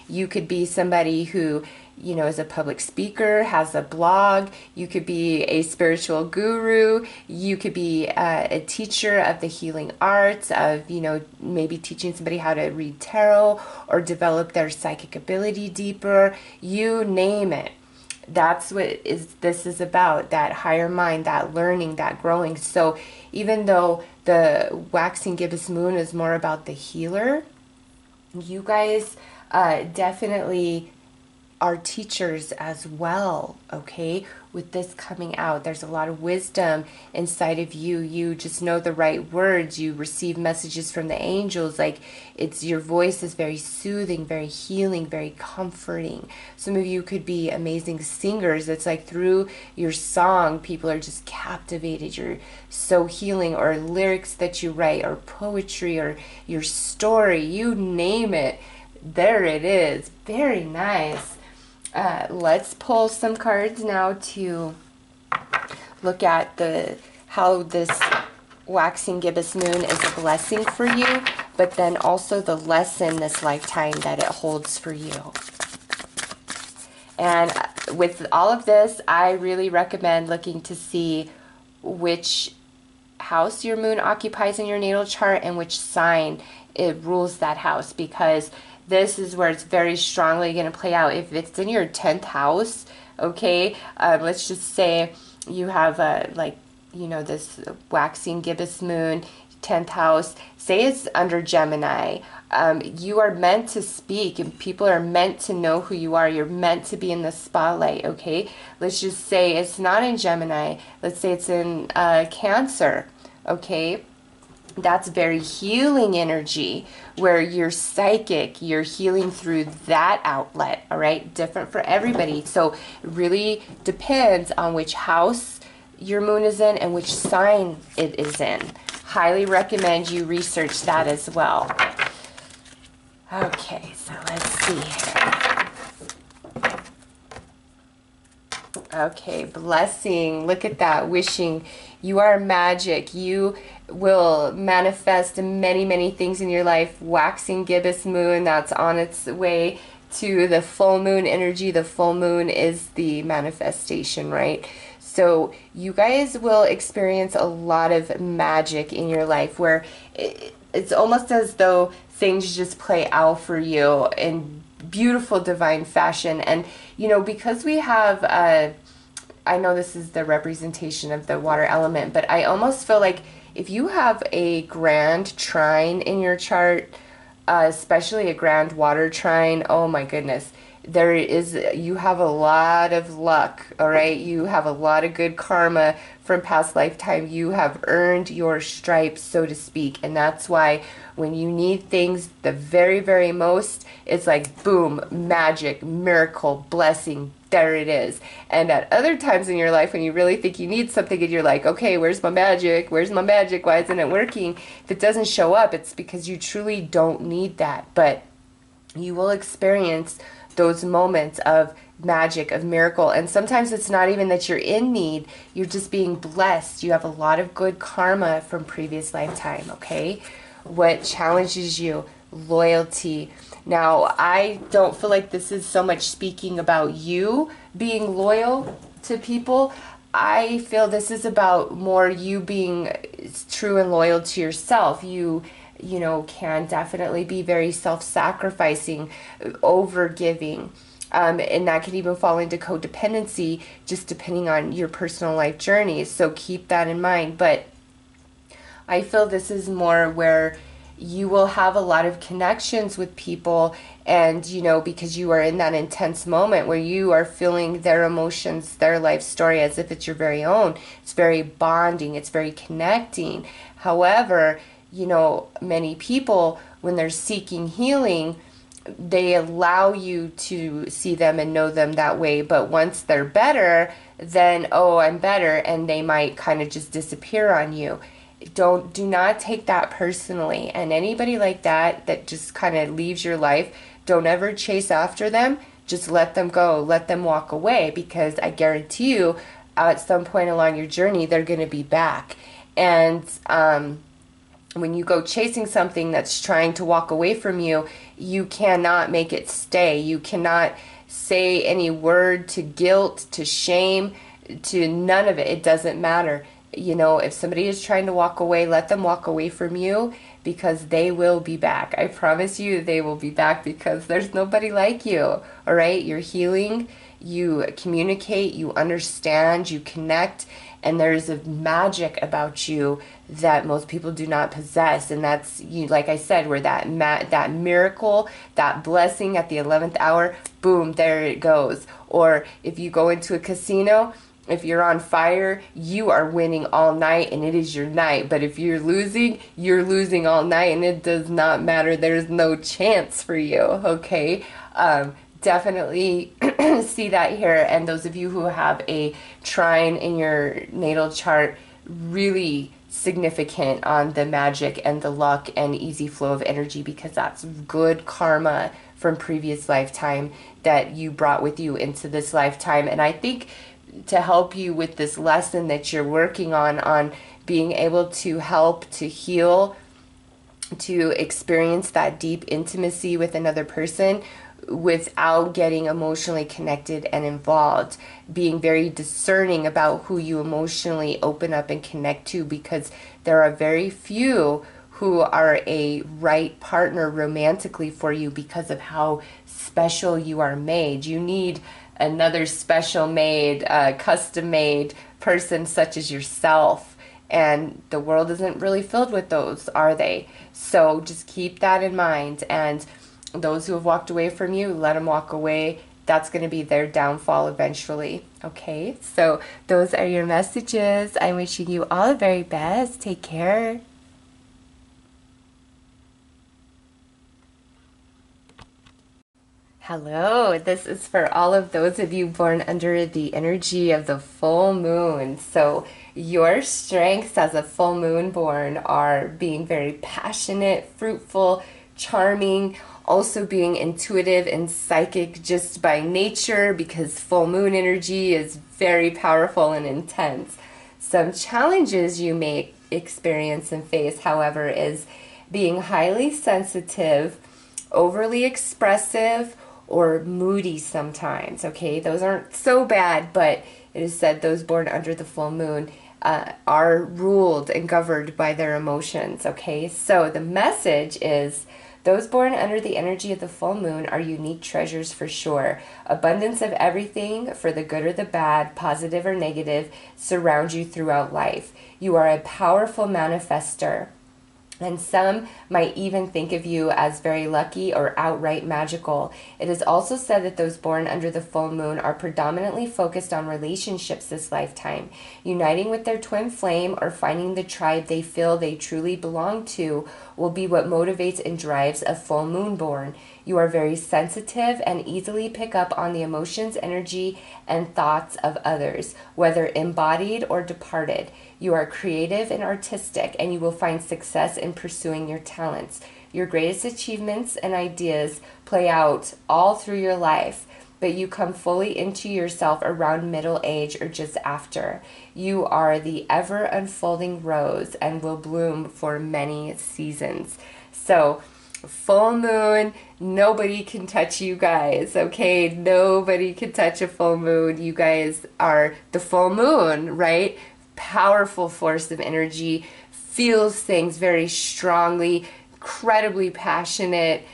You could be somebody who, you know, is a public speaker, has a blog. You could be a spiritual guru. You could be a teacher of the healing arts, of, you know, maybe teaching somebody how to read tarot or develop their psychic ability deeper. You name it. That's what this is about, that higher mind, that learning, that growing. So even though the waxing gibbous moon is more about the healer, you guys definitely are teachers as well, okay? With this coming out, there's a lot of wisdom inside of you. You just know the right words. You receive messages from the angels. Like, it's, your voice is very soothing, very healing, very comforting. Some of you could be amazing singers. It's like through your song, people are just captivated. You're so healing. Or lyrics that you write, or poetry, or your story, you name it. There it is. Very nice. Let's pull some cards now to look at how this waxing gibbous moon is a blessing for you, but then also the lesson this lifetime that it holds for you. And with all of this, I really recommend looking to see which house your moon occupies in your natal chart and which sign it rules that house, because this is where it's very strongly going to play out. If it's in your 10th house, okay, let's just say you have like, you know, this waxing gibbous moon, 10th house, say it's under Gemini. You are meant to speak, and people are meant to know who you are. You're meant to be in the spotlight, okay? Let's just say it's not in Gemini. Let's say it's in Cancer, okay? That's very healing energy, where you're psychic, you're healing through that outlet, all right? Different for everybody. So it really depends on which house your moon is in and which sign it is in. Highly recommend you research that as well. Okay, so let's see here. Okay, blessing. Look at that. Wishing. You are magic. You will manifest many, many things in your life. Waxing gibbous moon, that's on its way to the full moon energy. The full moon is the manifestation, right? So you guys will experience a lot of magic in your life, where it's almost as though things just play out for you in beautiful divine fashion. And, you know, because we have, I know this is the representation of the water element, but I almost feel like if you have a grand trine in your chart, especially a grand water trine, oh my goodness, you have a lot of luck, all right? You have a lot of good karma from past lifetime. You have earned your stripes, so to speak. And that's why when you need things the very, very most, it's like boom, magic, miracle, blessing, there it is. And at other times in your life, when you really think you need something and you're like, okay, where's my magic? Where's my magic? Why isn't it working? If it doesn't show up, it's because you truly don't need that. But you will experience those moments of magic, of miracle. And sometimes it's not even that you're in need, you're just being blessed. You have a lot of good karma from previous lifetime, okay? What challenges you? Loyalty. Now, I don't feel like this is so much speaking about you being loyal to people. I feel this is about more you being true and loyal to yourself. You know, can definitely be very self-sacrificing, over-giving. And that can even fall into codependency, just depending on your personal life journey. So keep that in mind. But I feel this is more where you will have a lot of connections with people, and because you are in that intense moment where you are feeling their emotions, their life story as if it's your very own. It's very bonding, it's very connecting. However, many people, when they're seeking healing, they allow you to see them and know them that way. But once they're better, then, oh, I'm better, and they might kind of just disappear on you. Do not take that personally. And anybody like that just kind of leaves your life, don't ever chase after them. Just let them go, let them walk away, because I guarantee you at some point along your journey, they're going to be back. And when you go chasing something that's trying to walk away from you, you cannot make it stay. You cannot say any word to guilt, to shame, to none of it. It doesn't matter. If somebody is trying to walk away, let them walk away from you, because they will be back. I promise you they will be back, because there's nobody like you. All right? You're healing, you communicate, you understand, you connect, and there's a magic about you that most people do not possess. And that's, like I said, where that miracle, that blessing at the 11th hour, boom, there it goes. Or if you go into a casino, if you're on fire, you are winning all night and it is your night. But if you're losing all night, and it does not matter. There's no chance for you, okay? Definitely see that here. And those of you who have a trine in your natal chart, really significant on the magic and the luck and easy flow of energy, because that's good karma from previous lifetime that you brought with you into this lifetime. And I think to help you with this lesson that you're working on being able to help to heal, to experience that deep intimacy with another person without getting emotionally connected and involved, being very discerning about who you emotionally open up and connect to, because there are very few who are a right partner romantically for you because of how special you are made. You need another special made, custom made person such as yourself. And the world isn't really filled with those, are they? So just keep that in mind. And those who have walked away from you, let them walk away. That's going to be their downfall eventually. Okay, so those are your messages. I'm wishing you all the very best. Take care. Hello, this is for all of those of you born under the energy of the full moon. So your strengths as a full moon born are being very passionate, fruitful, charming, also being intuitive and psychic just by nature, because full moon energy is very powerful and intense. Some challenges you may experience and face, however, is being highly sensitive, overly expressive, or moody sometimes, okay? Those aren't so bad, but it is said those born under the full moon are ruled and governed by their emotions, okay? So the message is, those born under the energy of the full moon are unique treasures for sure. Abundance of everything, for the good or the bad, positive or negative, surround you throughout life. You are a powerful manifester. And some might even think of you as very lucky or outright magical. It is also said that those born under the full moon are predominantly focused on relationships this lifetime. Uniting with their twin flame or finding the tribe they feel they truly belong to will be what motivates and drives a full moon born. You are very sensitive and easily pick up on the emotions, energy, and thoughts of others, whether embodied or departed. You are creative and artistic, and you will find success in pursuing your talents. Your greatest achievements and ideas play out all through your life, but you come fully into yourself around middle age or just after. You are the ever unfolding rose and will bloom for many seasons. So, full moon, nobody can touch you guys, okay? Nobody can touch a full moon. You guys are the full moon, right? Powerful force of energy, feels things very strongly, incredibly passionate,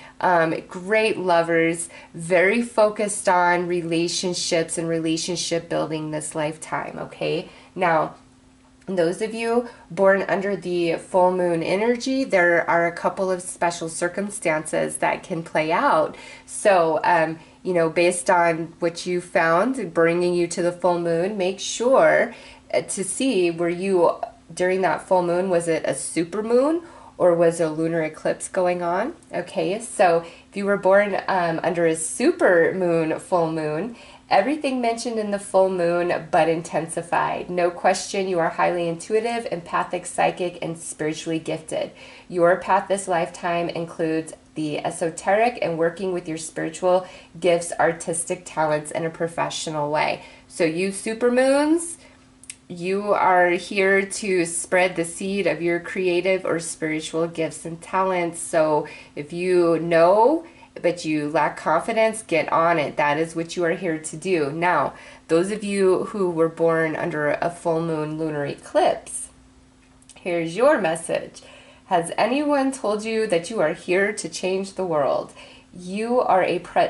great lovers, very focused on relationships and relationship building this lifetime, okay? Now, those of you born under the full moon energy, there are a couple of special circumstances that can play out. So, you know, based on what you found, bringing you to the full moon, make sure to see, were you, during that full moon, was it a super moon or was a lunar eclipse going on? Okay, so if you were born under a super moon, full moon, everything mentioned in the full moon but intensified. No question, you are highly intuitive, empathic, psychic, and spiritually gifted. Your path this lifetime includes the esoteric and working with your spiritual gifts, artistic talents in a professional way. So you supermoons, you are here to spread the seed of your creative or spiritual gifts and talents. So if you know but you lack confidence, get on it. That is what you are here to do. Now, those of you who were born under a full moon lunar eclipse, here's your message. Has anyone told you that you are here to change the world? You are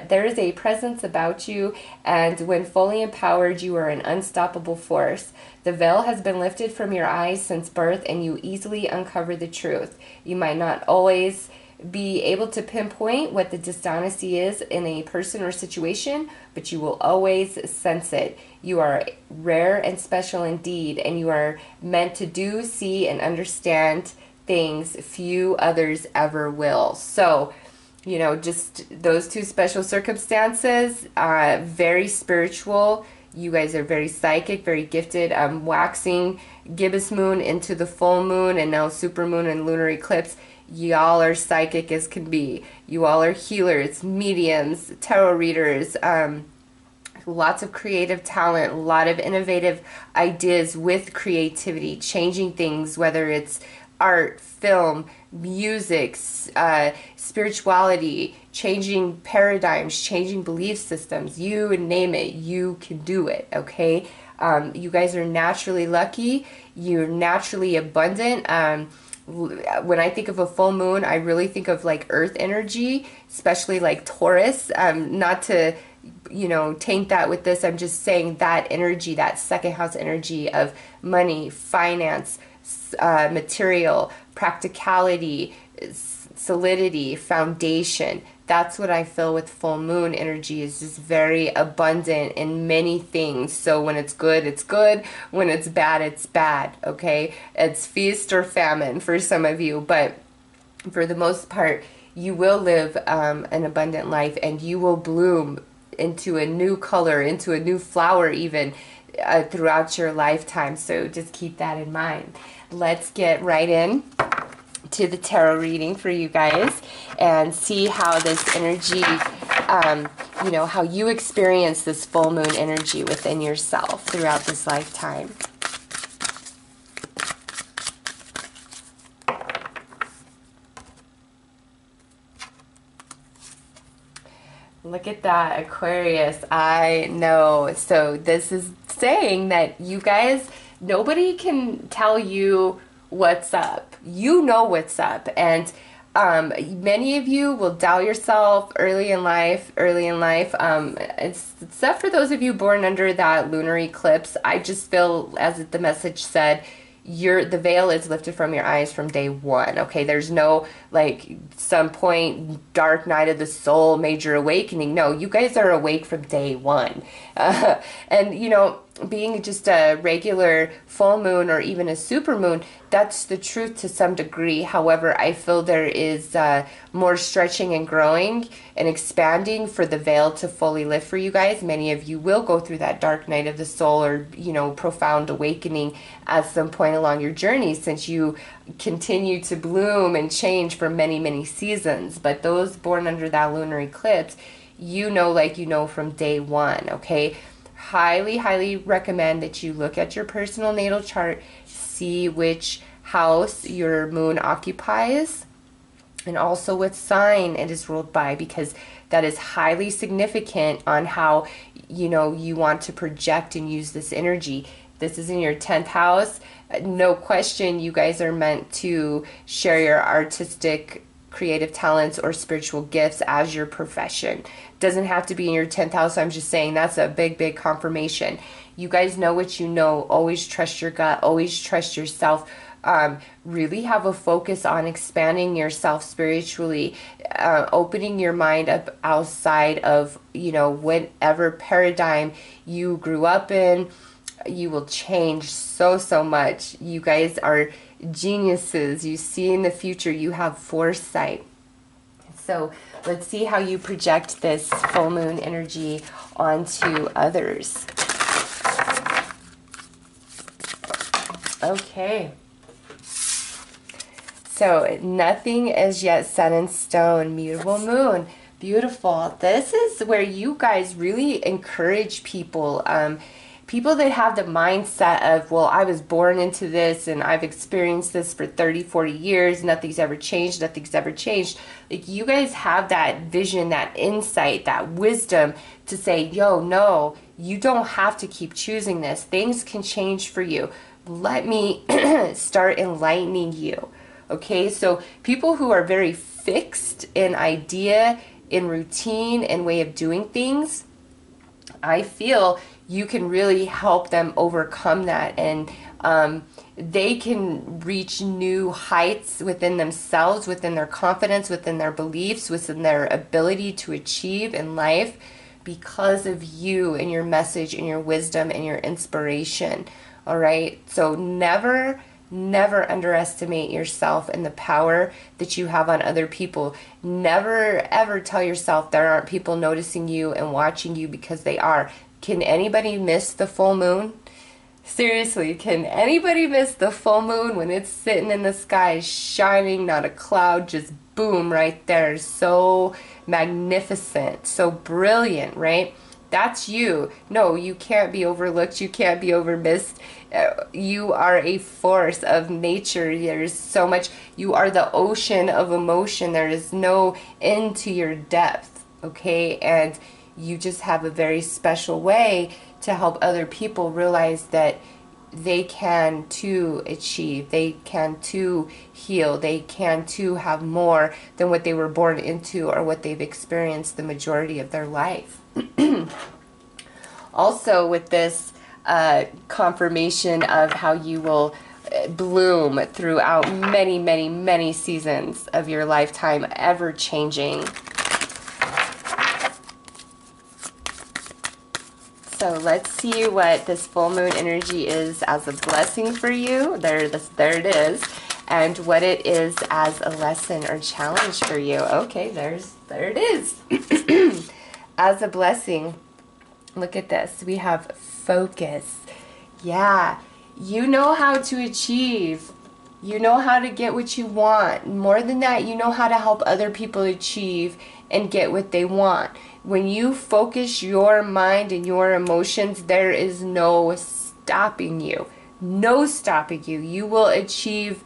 there is a presence about you, and when fully empowered, you are an unstoppable force. The veil has been lifted from your eyes since birth, and you easily uncover the truth. You might not always be able to pinpoint what the dishonesty is in a person or situation, but you will always sense it. You are rare and special indeed, and you are meant to do, see, and understand things few others ever will. So, you know, just those two special circumstances, very spiritual. You guys are very psychic, very gifted. Waxing gibbous moon into the full moon and now super moon and lunar eclipse. Y'all are psychic as can be. You all are healers, mediums, tarot readers, lots of creative talent, a lot of innovative ideas with creativity, changing things, whether it's art, film, music, spirituality, changing paradigms, changing belief systems, you name it, you can do it, okay? You guys are naturally lucky, you're naturally abundant. When I think of a full moon, I really think of like earth energy, especially like Taurus. Not to, you know, taint that with this. I'm just saying that energy, that second house energy of money, finance, material, practicality, solidity, foundation. That's what I feel with full moon energy, is just very abundant in many things. So when it's good, it's good. When it's bad, it's bad, okay? It's feast or famine for some of you, but for the most part, you will live an abundant life, and you will bloom into a new color, into a new flower even throughout your lifetime. So just keep that in mind. Let's get right in to the tarot reading for you guys and see how this energy, you know, how you experience this full moon energy within yourself throughout this lifetime. Look at that, Aquarius. I know. So this is saying that you guys, nobody can tell you what's up. You know what's up. And many of you will doubt yourself early in life. Except for those of you born under that lunar eclipse, I just feel, as the message said, the veil is lifted from your eyes from day one. Okay, there's no like some point dark night of the soul, major awakening. No, you guys are awake from day one. And you know, being just a regular full moon or even a super moon, that's the truth to some degree. However, I feel there is more stretching and growing and expanding for the veil to fully lift for you guys. Many of you will go through that dark night of the soul, or, you know, profound awakening at some point along your journey, since you continue to bloom and change for many, many seasons. But those born under that lunar eclipse, you know, like you know from day one, okay? Highly, highly recommend that you look at your personal natal chart, see which house your moon occupies, and also what sign it is ruled by, because that is highly significant on how, you know, you want to project and use this energy. This is in your 10th house. No question, you guys are meant to share your artistic creative talents or spiritual gifts as your profession. Doesn't have to be in your 10th house. I'm just saying that's a big, big confirmation. You guys know what you know. Always trust your gut. Always trust yourself. Really have a focus on expanding yourself spiritually, opening your mind up outside of, whatever paradigm you grew up in. You will change so much. You guys are geniuses. You see in the future. You have foresight. So let's see how you project this full moon energy onto others. Okay. So nothing is yet set in stone. Mutable moon. Beautiful. This is where you guys really encourage people. People that have the mindset of, well, I was born into this and I've experienced this for 30, 40 years. Nothing's ever changed. Nothing's ever changed. Like, you guys have that vision, that insight, that wisdom to say, yo, no, you don't have to keep choosing this. Things can change for you. Let me start enlightening you. Okay, so people who are very fixed in idea, in routine, and way of doing things, I feel you can really help them overcome that, and they can reach new heights within themselves, within their confidence, within their beliefs, within their ability to achieve in life because of you and your message and your wisdom and your inspiration. All right, so never underestimate yourself and the power that you have on other people. Never ever tell yourself there aren't people noticing you and watching you, because they are. Can anybody miss the full moon? Seriously, can anybody miss the full moon when it's sitting in the sky, shining, not a cloud, just boom right there? So magnificent, so brilliant, right? That's you. No, you can't be overlooked. You can't be overmissed. You are a force of nature. There's so much. You are the ocean of emotion. There is no end to your depth, okay? And you just have a very special way to help other people realize that they can too achieve. They can too heal. They can too have more than what they were born into or what they've experienced the majority of their life. Also, with this confirmation of how you will bloom throughout many seasons of your lifetime, ever changing. So let's see what this full moon energy is as a blessing for you. There it is. And what it is as a lesson or challenge for you. Okay, there it is. As a blessing, look at this. We have focus. Yeah, you know how to achieve. You know how to get what you want. More than that, you know how to help other people achieve and get what they want. When you focus your mind and your emotions, there is no stopping you. No stopping you. You will achieve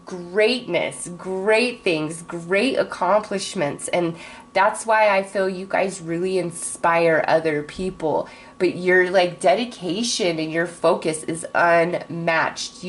greatness, great things, great accomplishments. And that's why I feel you guys really inspire other people. But your dedication and your focus is unmatched.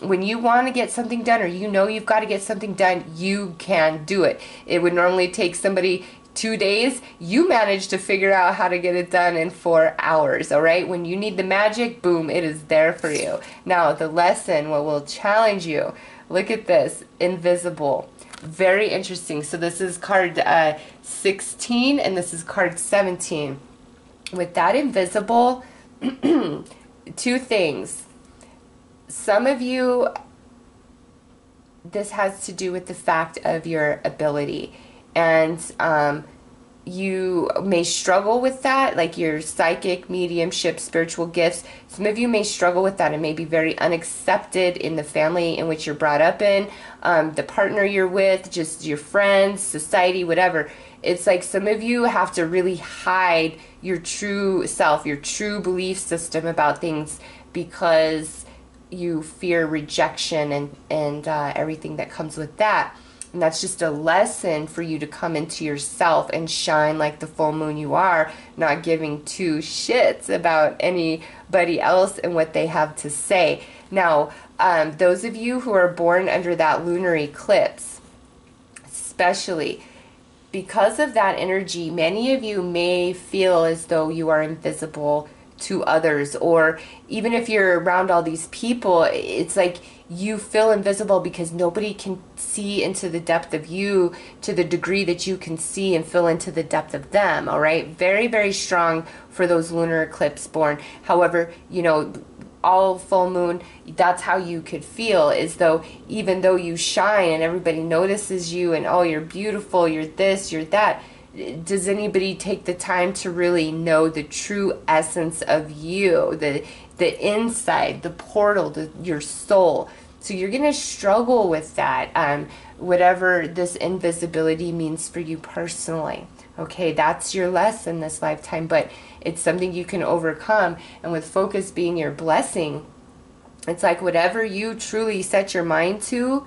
When you want to get something done, or you've got to get something done, you can do it. It would normally take somebody 2 days. You manage to figure out how to get it done in 4 hours, all right? When you need the magic, boom, it is there for you. Now, the lesson, what will challenge you, look at this, invisible. Very interesting. So this is card 16, and this is card 17. With that invisible, 2 things. Some of you, this has to do with the fact of your ability. And you may struggle with that, like your psychic, mediumship, spiritual gifts. Some of you may struggle with that and may be very unaccepted in the family in which you're brought up in, the partner you're with, just your friends, society, whatever. It's like some of you have to really hide your true self, your true belief system about things, because you fear rejection and everything that comes with that. And that's just a lesson for you to come into yourself and shine like the full moon you are, not giving 2 shits about anybody else and what they have to say. Now, those of you who are born under that lunar eclipse, especially because of that energy, many of you may feel as though you are invisible to others, or even if you're around all these people, it's like you feel invisible because nobody can see into the depth of you to the degree that you can see and feel into the depth of them. All right, very, very strong for those lunar eclipse born. However, you know, all full moon, that's how you could feel, as though even though you shine and everybody notices you and, oh, you're beautiful, you're this, you're that, does anybody take the time to really know the true essence of you, the inside, the portal, your soul? So you're going to struggle with that, whatever this invisibility means for you personally. Okay, that's your lesson this lifetime, but it's something you can overcome. And with focus being your blessing, it's like whatever you truly set your mind to,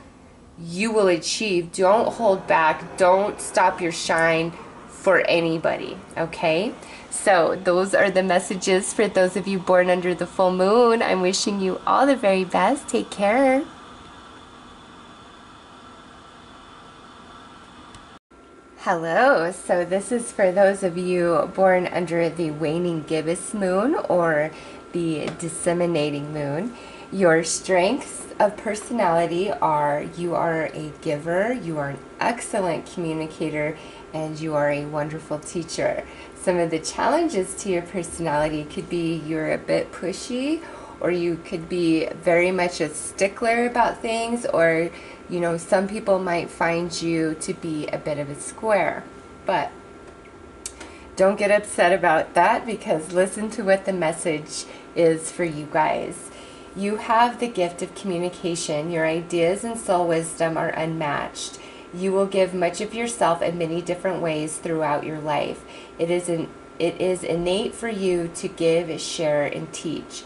you will achieve. Don't hold back. Don't stop your shine for anybody. Okay, so those are the messages for those of you born under the full moon. I'm wishing you all the very best. Take care. Hello, so this is for those of you born under the waning gibbous moon or the disseminating moon. Your strengths of personality are: you are a giver, you are an excellent communicator, and you are a wonderful teacher. Some of the challenges to your personality could be you're a bit pushy, or you could be very much a stickler about things, or you know, some people might find you to be a bit of a square. But don't get upset about that, because listen to what the message is for you guys. You have the gift of communication. Your ideas and soul wisdom are unmatched. You will give much of yourself in many different ways throughout your life. It is innate for you to give, share, and teach.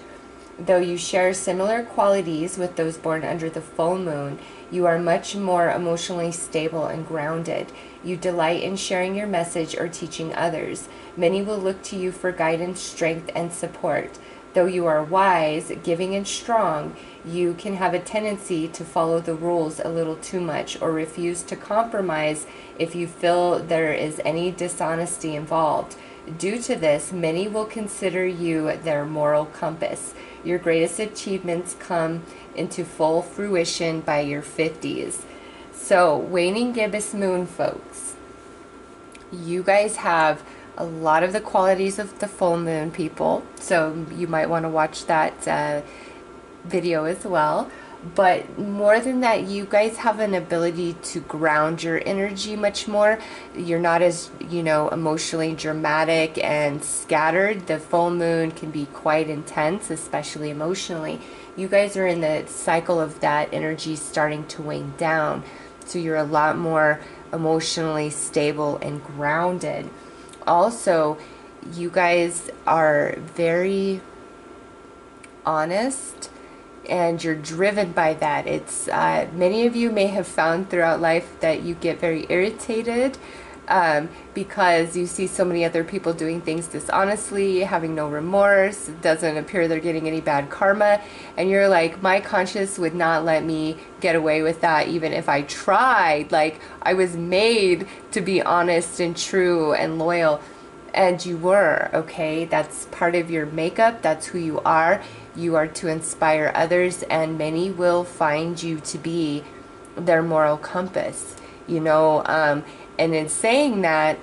Though you share similar qualities with those born under the full moon, you are much more emotionally stable and grounded. You delight in sharing your message or teaching others. Many will look to you for guidance, strength, and support. Though you are wise, giving, and strong, you can have a tendency to follow the rules a little too much, or refuse to compromise if you feel there is any dishonesty involved. Due to this, many will consider you their moral compass. Your greatest achievements come into full fruition by your 50s. So, waning gibbous moon folks, you guys have a lot of the qualities of the full moon people, so you might want to watch that video as well. But more than that, you guys have an ability to ground your energy much more. You're not as, you know, emotionally dramatic and scattered. The full moon can be quite intense, especially emotionally. You guys are in the cycle of that energy starting to wane down. So you're a lot more emotionally stable and grounded. Also, you guys are very honest, and you're driven by that. It's many of you may have found throughout life that you get very irritated because you see so many other people doing things dishonestly, having no remorse. It doesn't appear they're getting any bad karma, and you're like, my conscience would not let me get away with that even if I tried. Like, I was made to be honest and true and loyal. And you were, okay? That's part of your makeup. That's who you are. You are to inspire others, and many will find you to be their moral compass, you know. And in saying that,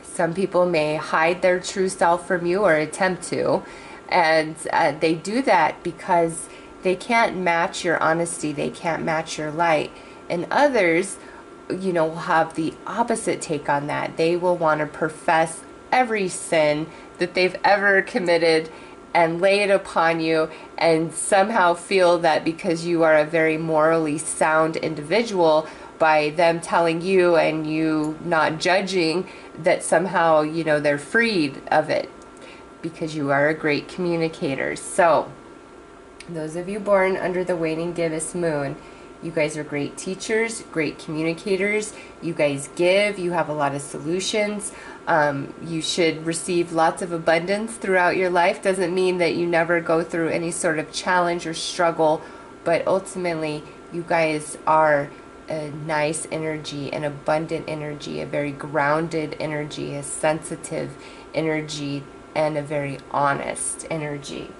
some people may hide their true self from you, or attempt to. And they do that because they can't match your honesty. They can't match your light. And others, you know, will have the opposite take on that. They will want to profess every sin that they've ever committed and lay it upon you, and somehow feel that because you are a very morally sound individual, by them telling you and you not judging, that somehow, you know, they're freed of it because you are a great communicator. So those of you born under the waning gibbous moon, you guys are great teachers, great communicators. You guys give. You have a lot of solutions. You should receive lots of abundance throughout your life. Doesn't mean that you never go through any sort of challenge or struggle, but ultimately you guys are a nice energy, an abundant energy, a very grounded energy, a sensitive energy, and a very honest energy.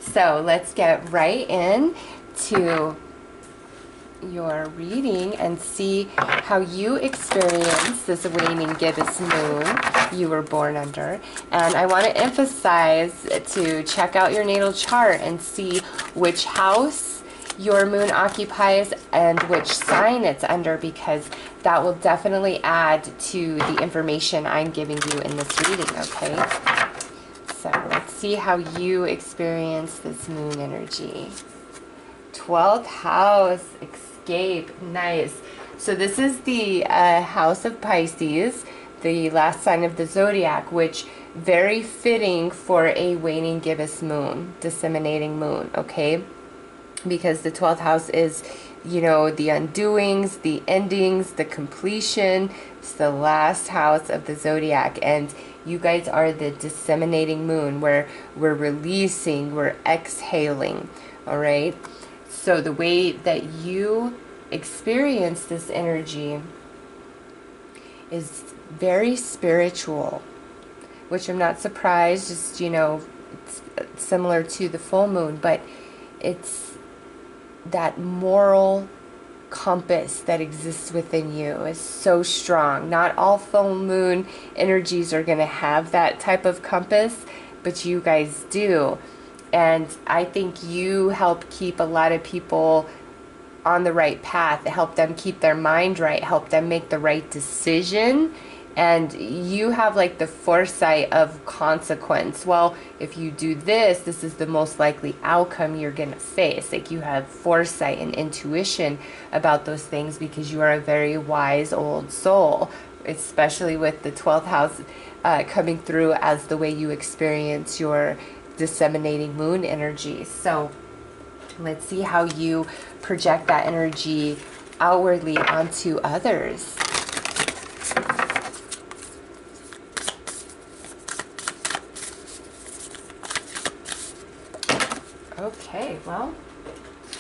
So let's get right in to your reading and see how you experience this waning gibbous moon you were born under. And I want to emphasize to check out your natal chart and see which house your moon occupies and which sign it's under, because that will definitely add to the information I'm giving you in this reading, okay? So let's see how you experience this moon energy. 12th house, escape, nice. So this is the house of Pisces, the last sign of the zodiac, which very fitting for a waning gibbous moon, disseminating moon, okay? Because the 12th house is, you know, the undoings, the endings, the completion. It's the last house of the zodiac, and you guys are the disseminating moon, where we're releasing, we're exhaling, all right? So the way that you experience this energy is very spiritual, which I'm not surprised, just, you know, it's similar to the full moon, but it's that moral compass that exists within you is so strong. Not all full moon energies are going to have that type of compass, but you guys do. And I think you help keep a lot of people on the right path, help them keep their mind right, help them make the right decision. And you have like the foresight of consequence. Well, if you do this, this is the most likely outcome you're going to face. Like, you have foresight and intuition about those things because you are a very wise old soul, especially with the 12th house coming through as the way you experience your disseminating moon energy. So let's see how you project that energy outwardly onto others. Okay, well,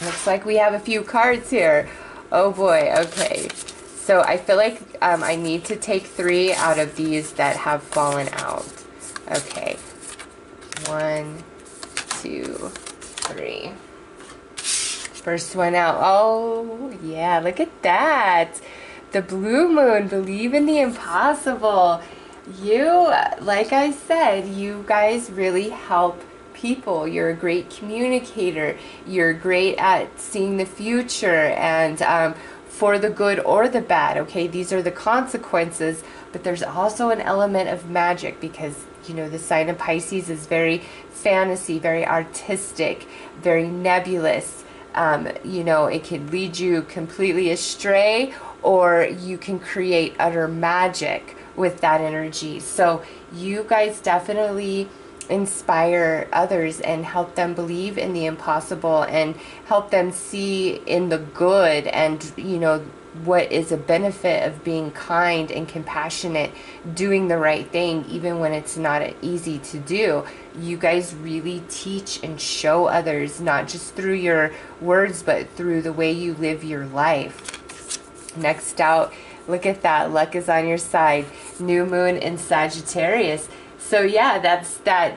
looks like we have a few cards here. Oh boy, okay. So I feel like I need to take 3 out of these that have fallen out. Okay. 1, 2, 3. First one out. Oh, yeah, look at that. The blue moon, believe in the impossible. You, like I said, you guys really help people. You're a great communicator. You're great at seeing the future, and for the good or the bad, okay? These are the consequences, but there's also an element of magic because, you know, the sign of Pisces is very fantasy, very artistic, very nebulous. You know, it could lead you completely astray, or you can create utter magic with that energy. So you guys definitely inspire others and help them believe in the impossible and help them see in the good, and, you know, what is a benefit of being kind and compassionate, doing the right thing even when it's not easy to do. You guys really teach and show others, not just through your words, but through the way you live your life. Next out, look at that. Luck is on your side. New moon in Sagittarius. So yeah, that's that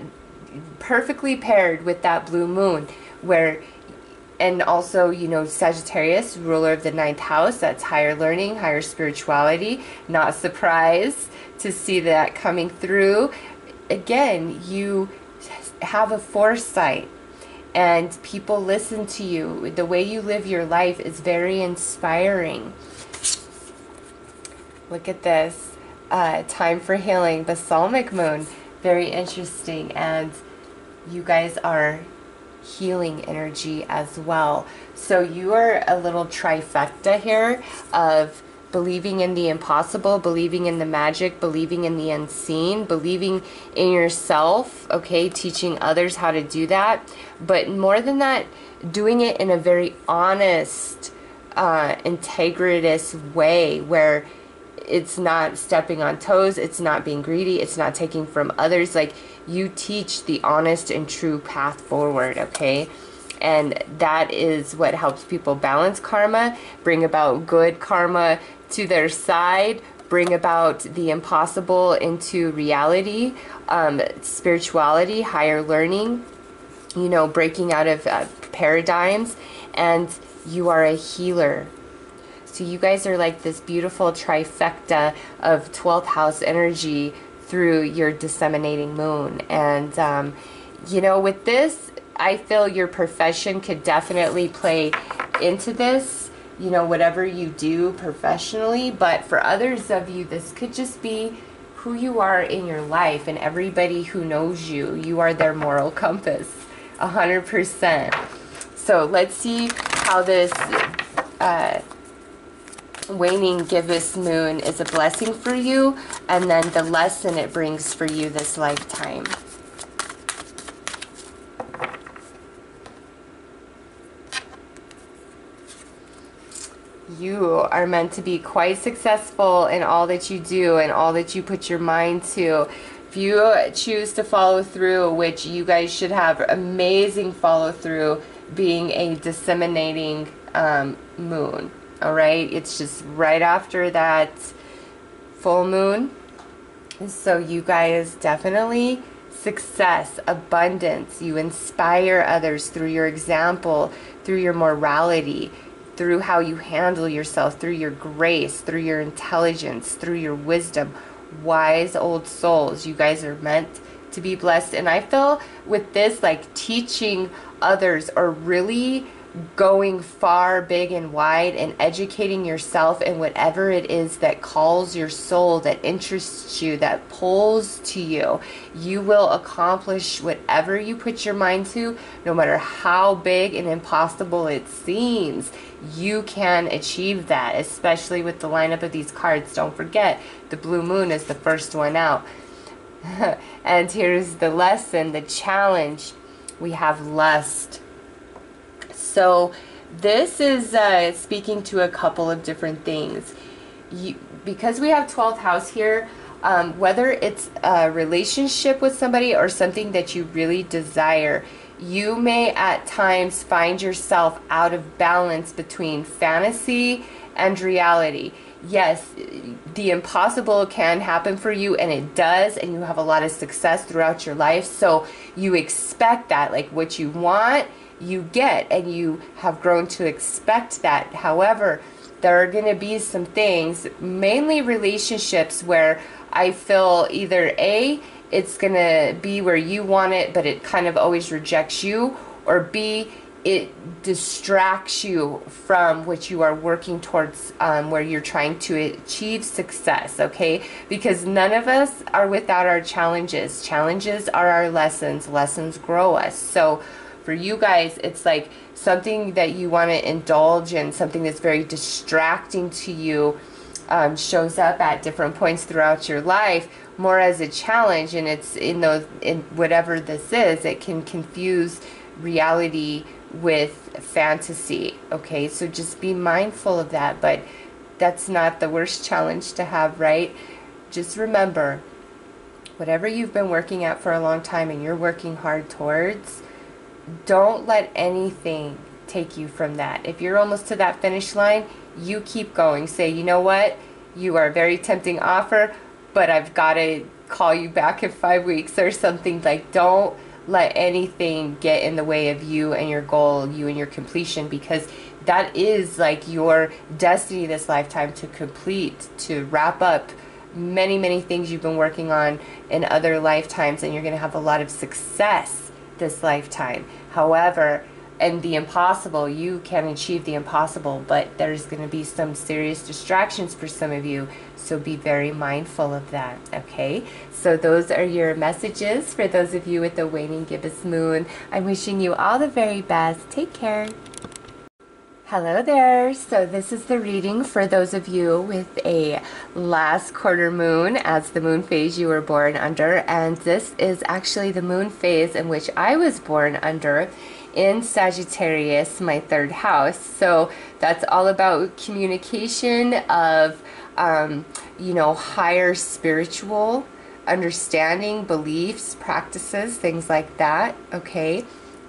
perfectly paired with that blue moon, where, and also, you know, Sagittarius, ruler of the 9th house, that's higher learning, higher spirituality. Not surprised to see that coming through. Again, you have a foresight and people listen to you. The way you live your life is very inspiring. Look at this. Time for healing. Balsamic moon. Very interesting. And you guys are healing energy as well. So you are a little trifecta here of believing in the impossible, believing in the magic, believing in the unseen, believing in yourself, okay, teaching others how to do that. But more than that, doing it in a very honest, integritous way where it's not stepping on toes, it's not being greedy, it's not taking from others. Like, you teach the honest and true path forward, okay? and that is what helps people balance karma, bring about good karma to their side, bring about the impossible into reality, spirituality, higher learning, you know, breaking out of paradigms, and you are a healer. So you guys are like this beautiful trifecta of 12th house energy through your disseminating moon. And, you know, with this, I feel your profession could definitely play into this, you know, whatever you do professionally. But for others of you, this could just be who you are in your life, and everybody who knows you, you are their moral compass, 100%. So let's see how this waning gibbous moon is a blessing for you, and then the lesson it brings for you this lifetime. You are meant to be quite successful in all that you do and all that you put your mind to. If you choose to follow through, which you guys should have amazing follow through, being a disseminating moon. All right, it's just right after that full moon. So you guys definitely success, abundance. You inspire others through your example, through your morality, through how you handle yourself, through your grace, through your intelligence, through your wisdom. Wise old souls. You guys are meant to be blessed. And I feel with this, like teaching others, or really going far, big and wide, and educating yourself in whatever it is that calls your soul, that interests you, that pulls to you. You will accomplish whatever you put your mind to, no matter how big and impossible it seems. You can achieve that, especially with the lineup of these cards. Don't forget, the blue moon is the first one out. And here's the lesson, the challenge. We have lust. So this is speaking to a couple of different things. Because we have 12th house here, whether it's a relationship with somebody or something that you really desire, you may at times find yourself out of balance between fantasy and reality. Yes, the impossible can happen for you, and it does, and you have a lot of success throughout your life. So you expect that, like what you want, you get, and you have grown to expect that. However, there are going to be some things, mainly relationships, where I feel either A, it's going to be where you want it, but it kind of always rejects you, or B, it distracts you from what you are working towards, where you're trying to achieve success, okay? Because none of us are without our challenges. Challenges are our lessons. Lessons grow us. So for you guys, it's like something that you want to indulge in, something that's very distracting to you, shows up at different points throughout your life, more as a challenge, and it's in whatever this is, it can confuse reality with fantasy, okay? So just be mindful of that, but that's not the worst challenge to have, right? Just remember, whatever you've been working at for a long time and you're working hard towards, don't let anything take you from that. If you're almost to that finish line, you keep going. Say, you know what? You are a very tempting offer, but I've got to call you back in 5 weeks or something. Like, don't let anything get in the way of you and your goal, you and your completion, because that is like your destiny this lifetime, to complete, to wrap up many, many things you've been working on in other lifetimes, and you're going to have a lot of success this lifetime. However, and the impossible, you can achieve the impossible, but there's going to be some serious distractions for some of you, so be very mindful of that, okay? So those are your messages for those of you with the waning gibbous moon. I'm wishing you all the very best. Take care. Hello there. So this is the reading for those of you with a last quarter moon as the moon phase you were born under, and this is actually the moon phase in which I was born under, in Sagittarius, my 3rd house. So that's all about communication of, you know, higher spiritual understanding, beliefs, practices, things like that, okay?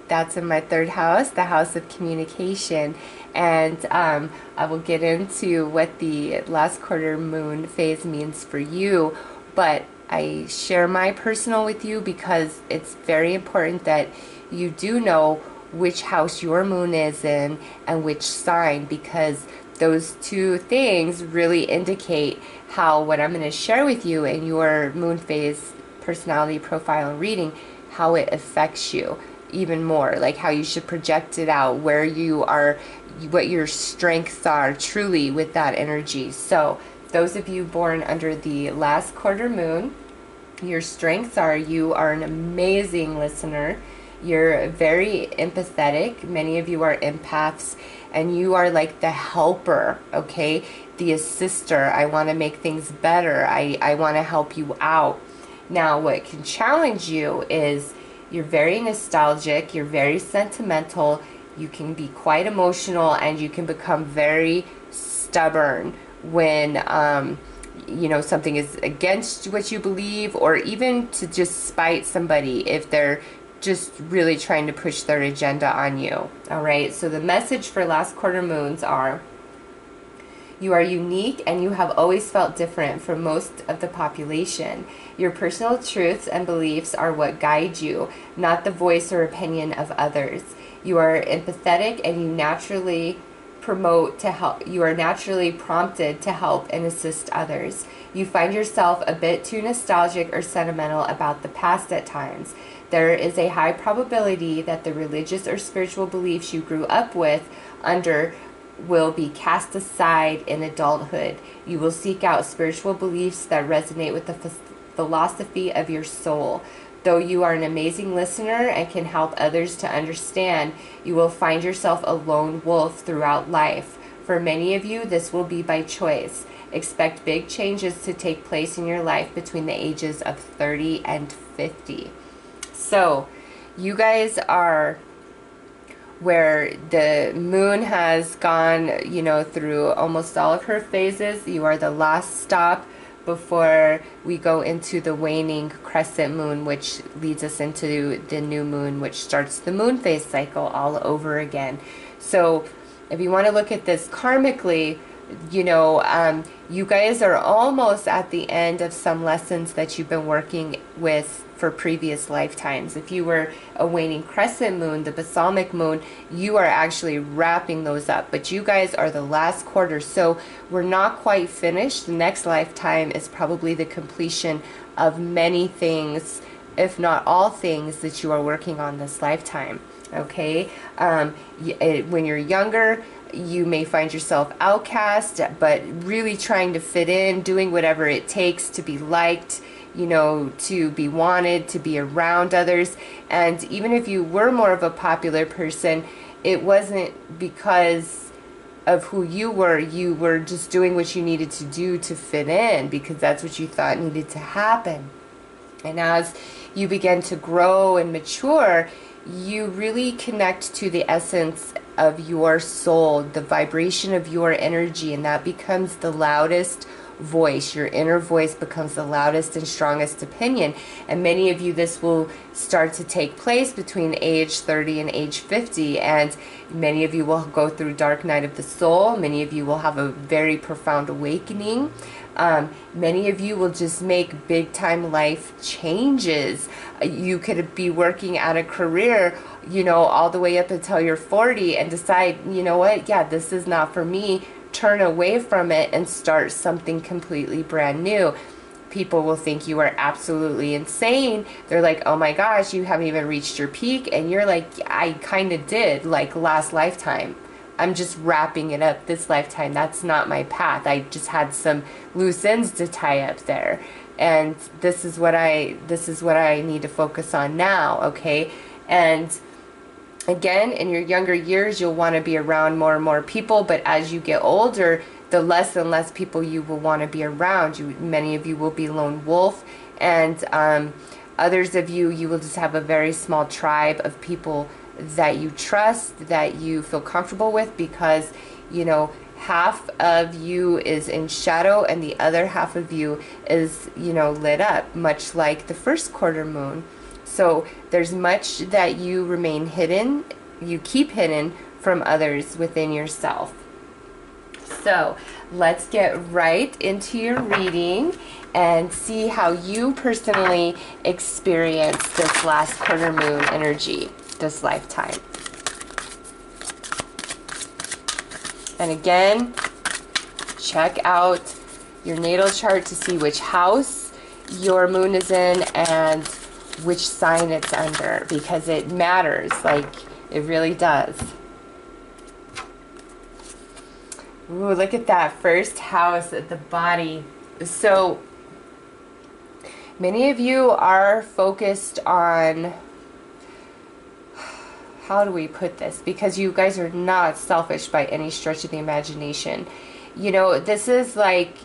that's in my third house, the house of communication. And I will get into what the last quarter moon phase means for you, but I share my personal with you because it's very important that you do know which house your moon is in and which sign, because those two things really indicate how what I'm going to share with you in your moon phase personality profile and reading, how it affects you even more, like how you should project it out, where you are, what your strengths are truly with that energy. So those of you born under the last quarter moon, your strengths are you are an amazing listener. You're very empathetic. Many of you are empaths, and you are like the helper, okay? The assister. I want to make things better. I want to help you out. Now, what can challenge you is you're very nostalgic. You're very sentimental. You can be quite emotional, and you can become very stubborn when you know, something is against what you believe, or even to just spite somebody if they're just really trying to push their agenda on you. All right, so the message for last quarter moons are: you are unique and you have always felt different from most of the population. Your personal truths and beliefs are what guide you, not the voice or opinion of others. You are empathetic and you naturally promote to help. You are naturally prompted to help and assist others. You find yourself a bit too nostalgic or sentimental about the past at times. There is a high probability that the religious or spiritual beliefs you grew up with under will be cast aside in adulthood. You will seek out spiritual beliefs that resonate with the philosophy of your soul. Though you are an amazing listener and can help others to understand, you will find yourself a lone wolf throughout life. For many of you, this will be by choice. Expect big changes to take place in your life between the ages of 30 and 50. So, you guys are where the moon has gone, you know, through almost all of her phases. You are the last stop before we go into the waning crescent moon, which leads us into the new moon, which starts the moon phase cycle all over again. So if you want to look at this karmically, you know, you guys are almost at the end of some lessons that you've been working with for previous lifetimes. If you were a waning crescent moon, the balsamic moon, you are actually wrapping those up. But you guys are the last quarter, so we're not quite finished. The next lifetime is probably the completion of many things, if not all things, that you are working on this lifetime. Okay? When you're younger, you may find yourself outcast, but really trying to fit in, doing whatever it takes to be liked, you know, to be wanted, to be around others. And even if you were more of a popular person, it wasn't because of who you were just doing what you needed to do to fit in, because that's what you thought needed to happen. And as you begin to grow and mature, you really connect to the essence of your soul, the vibration of your energy, and that becomes the loudest voice. Your inner voice becomes the loudest and strongest opinion. And many of you, this will start to take place between age 30 and age 50. And many of you will go through dark night of the soul. Many of you will have a very profound awakening. Many of you will just make big time life changes. You could be working at a career, you know, all the way up until you're 40 and decide, you know what, yeah, this is not for me. Turn away from it and start something completely brand new. People will think you are absolutely insane. They're like, oh my gosh, you haven't even reached your peak. And you're like, I kind of did, like last lifetime. I'm just wrapping it up this lifetime. That's not my path. I just had some loose ends to tie up there. And this is what I need to focus on now, okay? And again, in your younger years, you'll want to be around more and more people, but as you get older, the less and less people you will want to be around. Many of you will be lone wolf, and others of you, you will just have a very small tribe of people that you trust, that you feel comfortable with, because, you know, half of you is in shadow and the other half of you is, you know, lit up, much like the first quarter moon. So there's much that you remain hidden, you keep hidden from others within yourself. So let's get right into your reading and see how you personally experience this last quarter moon energy this lifetime. And again, check out your natal chart to see which house your moon is in and which sign it's under, because it matters, like it really does. Ooh, look at that first house at the body. So many of you are focused on, how do we put this? Because you guys are not selfish by any stretch of the imagination. You know, this is like,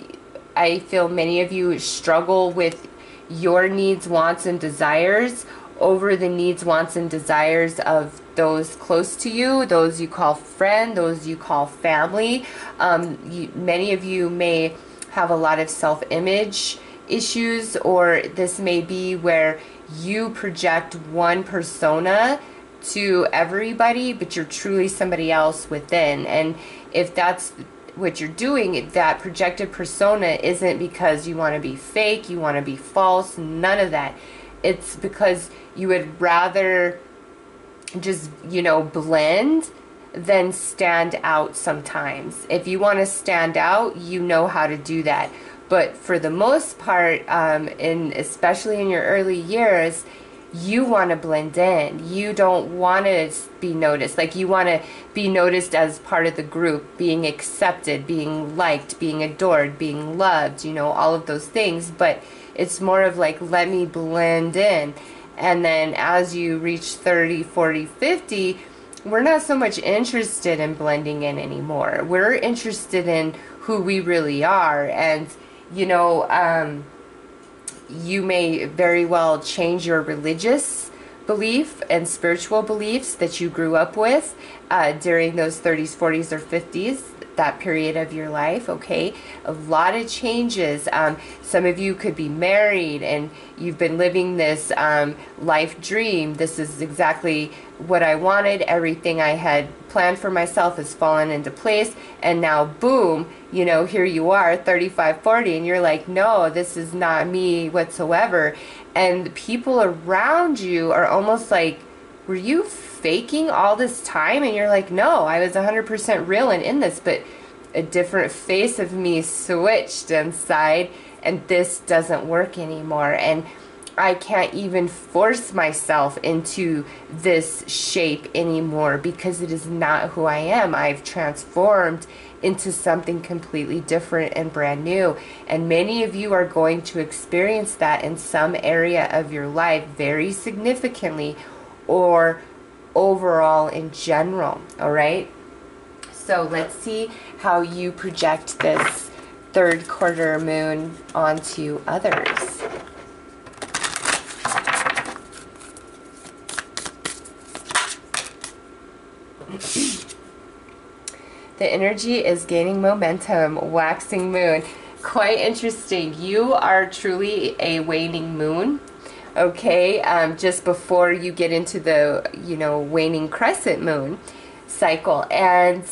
I feel many of you struggle with your needs, wants, and desires over the needs, wants, and desires of those close to you, those you call friend, those you call family. Many of you may have a lot of self-image issues, or this may be where you project one persona to everybody, but you're truly somebody else within. And if that's what you're doing, that projected persona isn't because you want to be fake, you want to be false, none of that. It's because you would rather just, you know, blend than stand out sometimes. If you want to stand out, you know how to do that. But for the most part, especially in your early years, you want to blend in. You don't want to be noticed. Like, you want to be noticed as part of the group, being accepted, being liked, being adored, being loved, you know, all of those things. But it's more of like, let me blend in. And then as you reach 30, 40, 50, we're not so much interested in blending in anymore. We're interested in who we really are. And, you know, you may very well change your religious belief and spiritual beliefs that you grew up with during those 30s, 40s, or 50s, that period of your life, okay? A lot of changes. Some of you could be married and you've been living this life dream. This is exactly what I wanted. Everything I had planned for myself has fallen into place. And now, boom, you know, here you are, 35, 40, and you're like, no, this is not me whatsoever. And people around you are almost like, were you faking all this time? And you're like, no, I was 100% real and in this, but a different face of me switched inside, and this doesn't work anymore. And I can't even force myself into this shape anymore because it is not who I am. I've transformed into something completely different and brand new. And many of you are going to experience that in some area of your life very significantly, or overall in general. All right, so let's see how you project this third quarter moon onto others. The energy is gaining momentum, waxing moon. Quite interesting. You are truly a waning moon. Okay, just before you get into the, you know, waning crescent moon cycle. And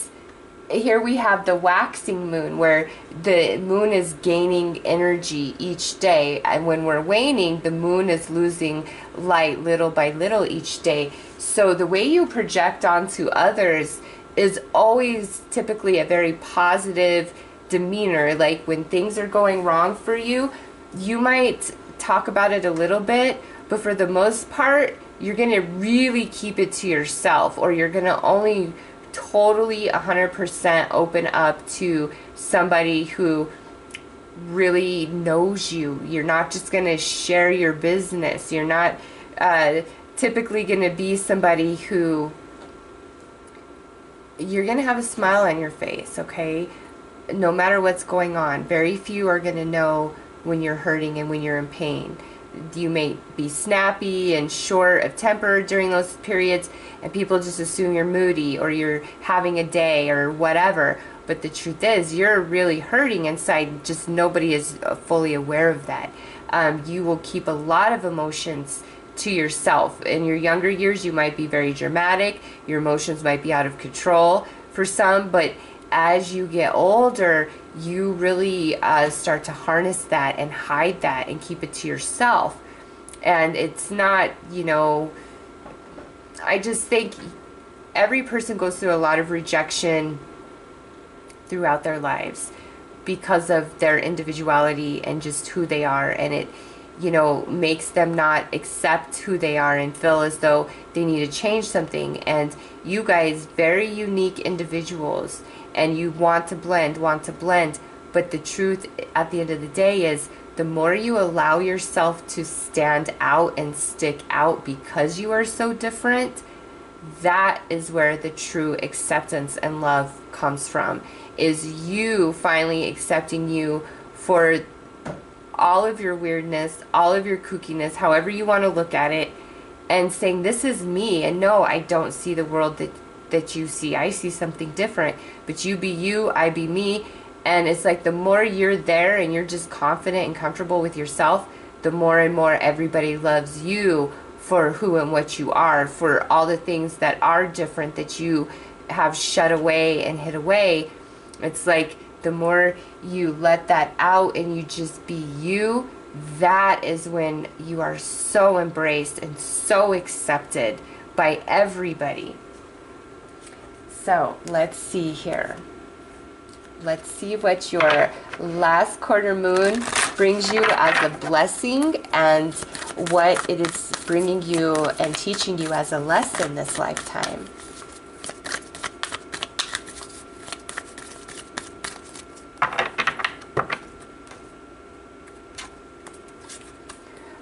here we have the waxing moon, where the moon is gaining energy each day. And when we're waning, the moon is losing light little by little each day. So the way you project onto others is always typically a very positive demeanor. Like, when things are going wrong for you, you might talk about it a little bit, but for the most part, you're going to really keep it to yourself, or you're going to only totally 100% open up to somebody who really knows you. You're not just going to share your business. You're not typically going to be somebody who, you're going to have a smile on your face, okay? No matter what's going on. Very few are going to know when you're hurting and when you're in pain. You may be snappy and short of temper during those periods, and people just assume you're moody or you're having a day or whatever. But the truth is, you're really hurting inside, just nobody is fully aware of that. You will keep a lot of emotions to yourself. In your younger years, you might be very dramatic. Your emotions might be out of control for some, but as you get older, you really start to harness that and hide that and keep it to yourself. And it's not, you know, I just think every person goes through a lot of rejection throughout their lives because of their individuality and just who they are, and it, you know, makes them not accept who they are and feel as though they need to change something. And you guys, very unique individuals, and you want to blend, but the truth at the end of the day is, the more you allow yourself to stand out and stick out because you are so different, that is where the true acceptance and love comes from, is you finally accepting you for all of your weirdness, all of your kookiness, however you want to look at it, and saying, this is me, and no, I don't see the world that you see. I see something different, but you be you, I be me. And it's like, the more you're there and you're just confident and comfortable with yourself, the more and more everybody loves you for who and what you are, for all the things that are different that you have shut away and hid away. It's like, the more you let that out and you just be you, that is when you are so embraced and so accepted by everybody. So let's see here. Let's see what your last quarter moon brings you as a blessing and what it is bringing you and teaching you as a lesson this lifetime.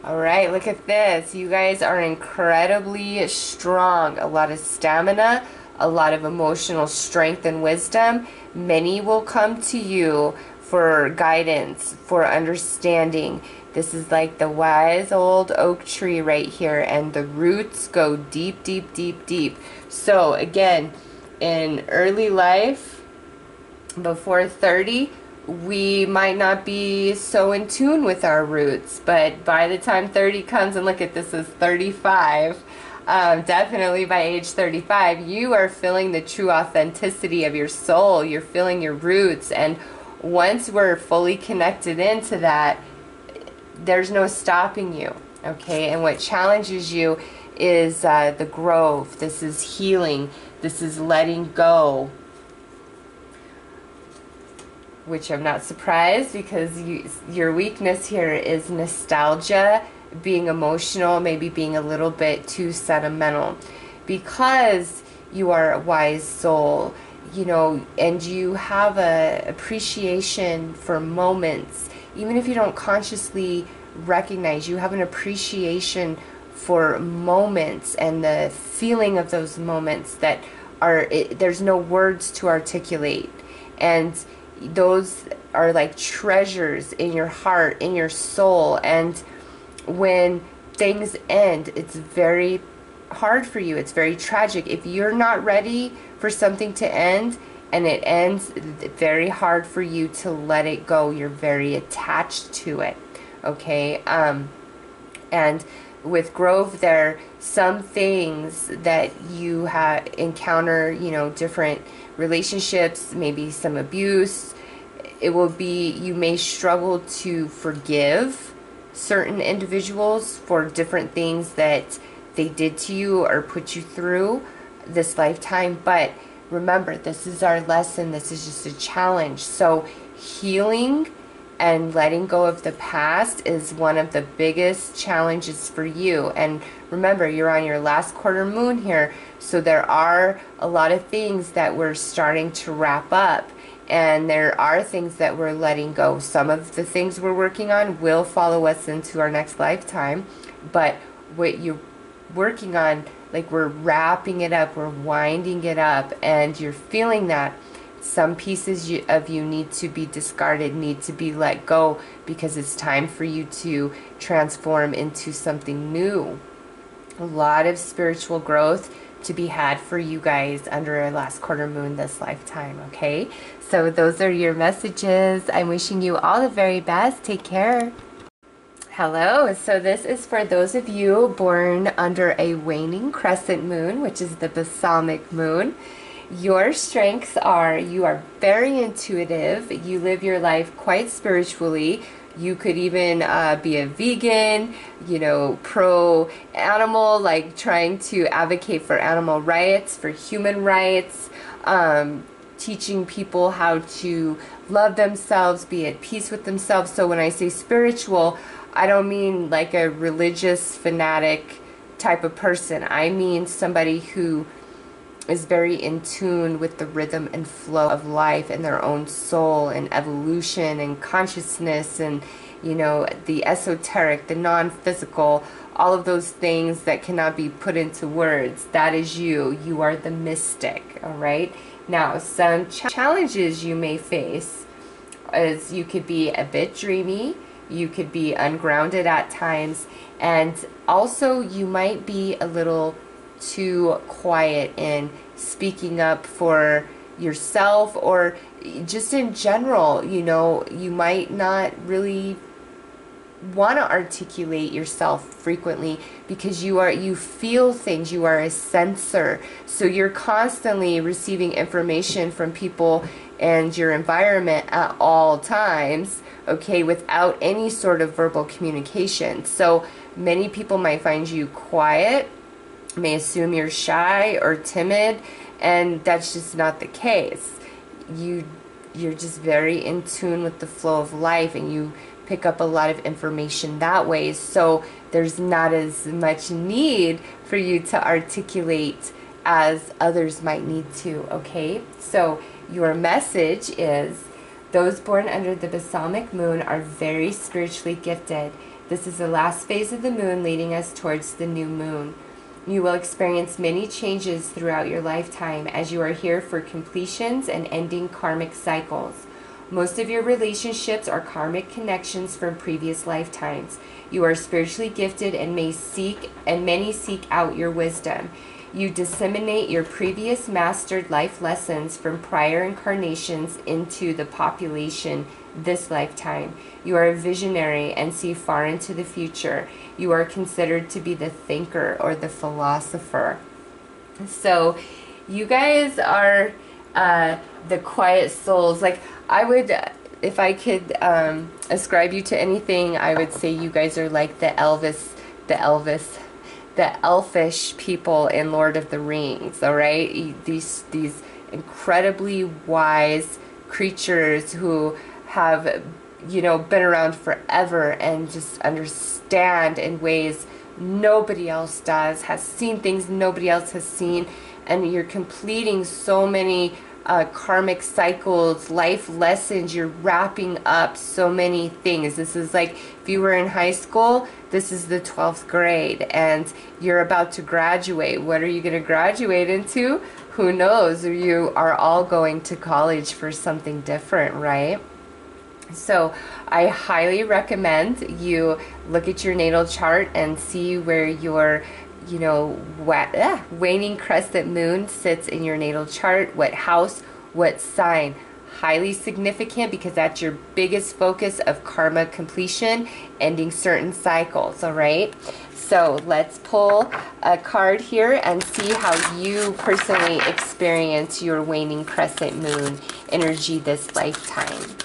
All right, look at this. You guys are incredibly strong. A lot of stamina, a lot of emotional strength and wisdom. Many will come to you for guidance, for understanding. This is like the wise old oak tree right here, and the roots go deep, deep, deep, deep. So again, in early life, before 30, we might not be so in tune with our roots, but by the time 30 comes, and look at this is 35, definitely by age 35, you are feeling the true authenticity of your soul. You're feeling your roots, and once we're fully connected into that, there's no stopping you, okay? And what challenges you is the growth. This is healing. This is letting go, which I'm not surprised, because your weakness here is nostalgia, being emotional, maybe being a little bit too sentimental, because you are a wise soul, you know, and you have a appreciation for moments. Even if you don't consciously recognize, you have an appreciation for moments and the feeling of those moments that are, there's no words to articulate. And those are like treasures in your heart, in your soul. And when things end, it's very hard for you. It's very tragic. If you're not ready for something to end and it ends, it's very hard for you to let it go. You're very attached to it. Okay? And with growth, there are some things that you encounter, you know, different relationships, maybe some abuse. It will be, you may struggle to forgive certain individuals for different things that they did to you or put you through this lifetime. But remember, this is our lesson. This is just a challenge. So healing and letting go of the past is one of the biggest challenges for you. And remember, you're on your last quarter moon here, so there are a lot of things that we're starting to wrap up, and there are things that we're letting go. Some of the things we're working on will follow us into our next lifetime, but what you're working on, like, we're wrapping it up, we're winding it up, and you're feeling that some pieces of you need to be discarded, need to be let go, because it's time for you to transform into something new. A lot of spiritual growth to be had for you guys under our last quarter moon this lifetime, okay? So those are your messages. I'm wishing you all the very best. Take care. Hello, so this is for those of you born under a waning crescent moon, which is the balsamic moon. Your strengths are you are very intuitive, you live your life quite spiritually. You could even be a vegan, pro animal, like trying to advocate for animal rights, for human rights, teaching people how to love themselves, be at peace with themselves. So when I say spiritual, I don't mean like a religious fanatic type of person. I mean somebody who is very in tune with the rhythm and flow of life and their own soul and evolution and consciousness and, the esoteric, the non-physical, all of those things that cannot be put into words. That is you. You are the mystic, all right? Now, some challenges you may face is you could be a bit dreamy, you could be ungrounded at times, and also you might be a little too quiet in speaking up for yourself or just in general. You might not really want to articulate yourself frequently because you feel things. You are a sensor, so you're constantly receiving information from people and your environment at all times, okay, without any sort of verbal communication. So many people might find you quiet, may assume you're shy or timid, and that's just not the case. You're just very in tune with the flow of life, and you pick up a lot of information that way. So there's not as much need for you to articulate as others might need to, okay? So your message is those born under the balsamic moon are very spiritually gifted. This is the last phase of the moon leading us towards the new moon. You will experience many changes throughout your lifetime as you are here for completions and ending karmic cycles. Most of your relationships are karmic connections from previous lifetimes. You are spiritually gifted and many seek out your wisdom. You disseminate your previous mastered life lessons from prior incarnations into the population this lifetime. You are a visionary and see far into the future. You are considered to be the thinker or the philosopher. So you guys are the quiet souls. Like, I would, if I could ascribe you to anything, I would say you guys are like the elfish people in Lord of the Rings, all right? These incredibly wise creatures who have, been around forever and just understand in ways nobody else does, has seen things nobody else has seen, and you're completing so many karmic cycles, life lessons. You're wrapping up so many things. This is like if you were in high school, this is the 12th grade and you're about to graduate. What are you going to graduate into? Who knows? You are all going to college for something different, right? So I highly recommend you look at your natal chart and see where your waning crescent moon sits in your natal chart, what house, what sign. Highly significant because that's your biggest focus of karma completion, ending certain cycles, all right? So let's pull a card here and see how you personally experience your waning crescent moon energy this lifetime.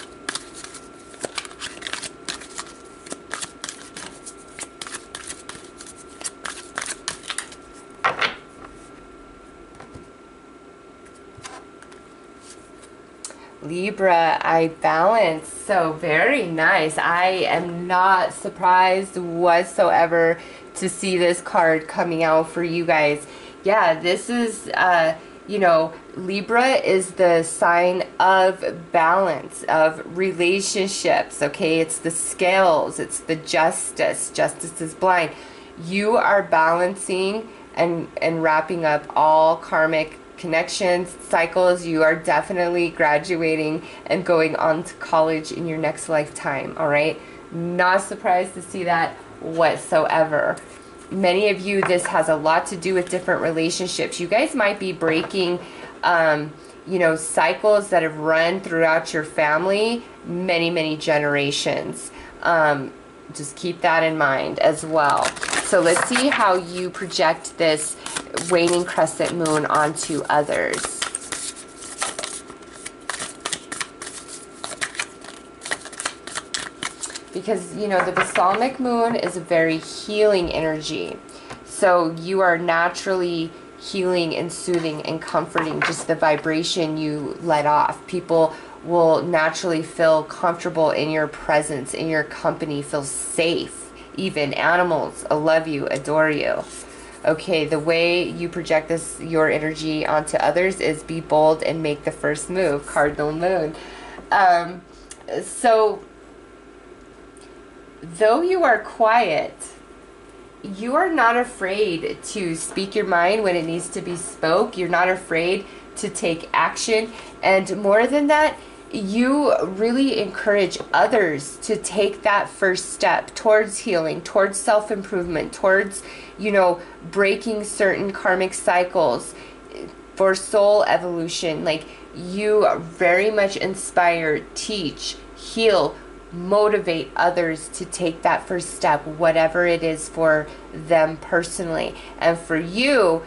Libra, I balance. So very nice. I am not surprised whatsoever to see this card coming out for you guys. Yeah, this is, Libra is the sign of balance, of relationships, okay? It's the scales, it's the justice. Justice is blind. You are balancing and wrapping up all karmic connections, cycles. You are definitely graduating and going on to college in your next lifetime, all right? Not surprised to see that whatsoever. Many of you, this has a lot to do with different relationships. You guys might be breaking, cycles that have run throughout your family many, many generations. Just keep that in mind as well. So let's see how you project this waning crescent moon onto others. Because, you know, the balsamic moon is a very healing energy. So you are naturally healing and soothing and comforting, just the vibration you let off. People will naturally feel comfortable in your presence, in your company, feel safe. Even animals love you, adore you. Okay, the way you project this, your energy onto others, is be bold and make the first move. Cardinal moon. So though you are quiet, you are not afraid to speak your mind when it needs to be spoke. You're not afraid to take action. And more than that, you really encourage others to take that first step towards healing, towards self-improvement, towards, you know, breaking certain karmic cycles for soul evolution. Like, you very much inspire, teach, heal, motivate others to take that first step, whatever it is for them personally. And for you,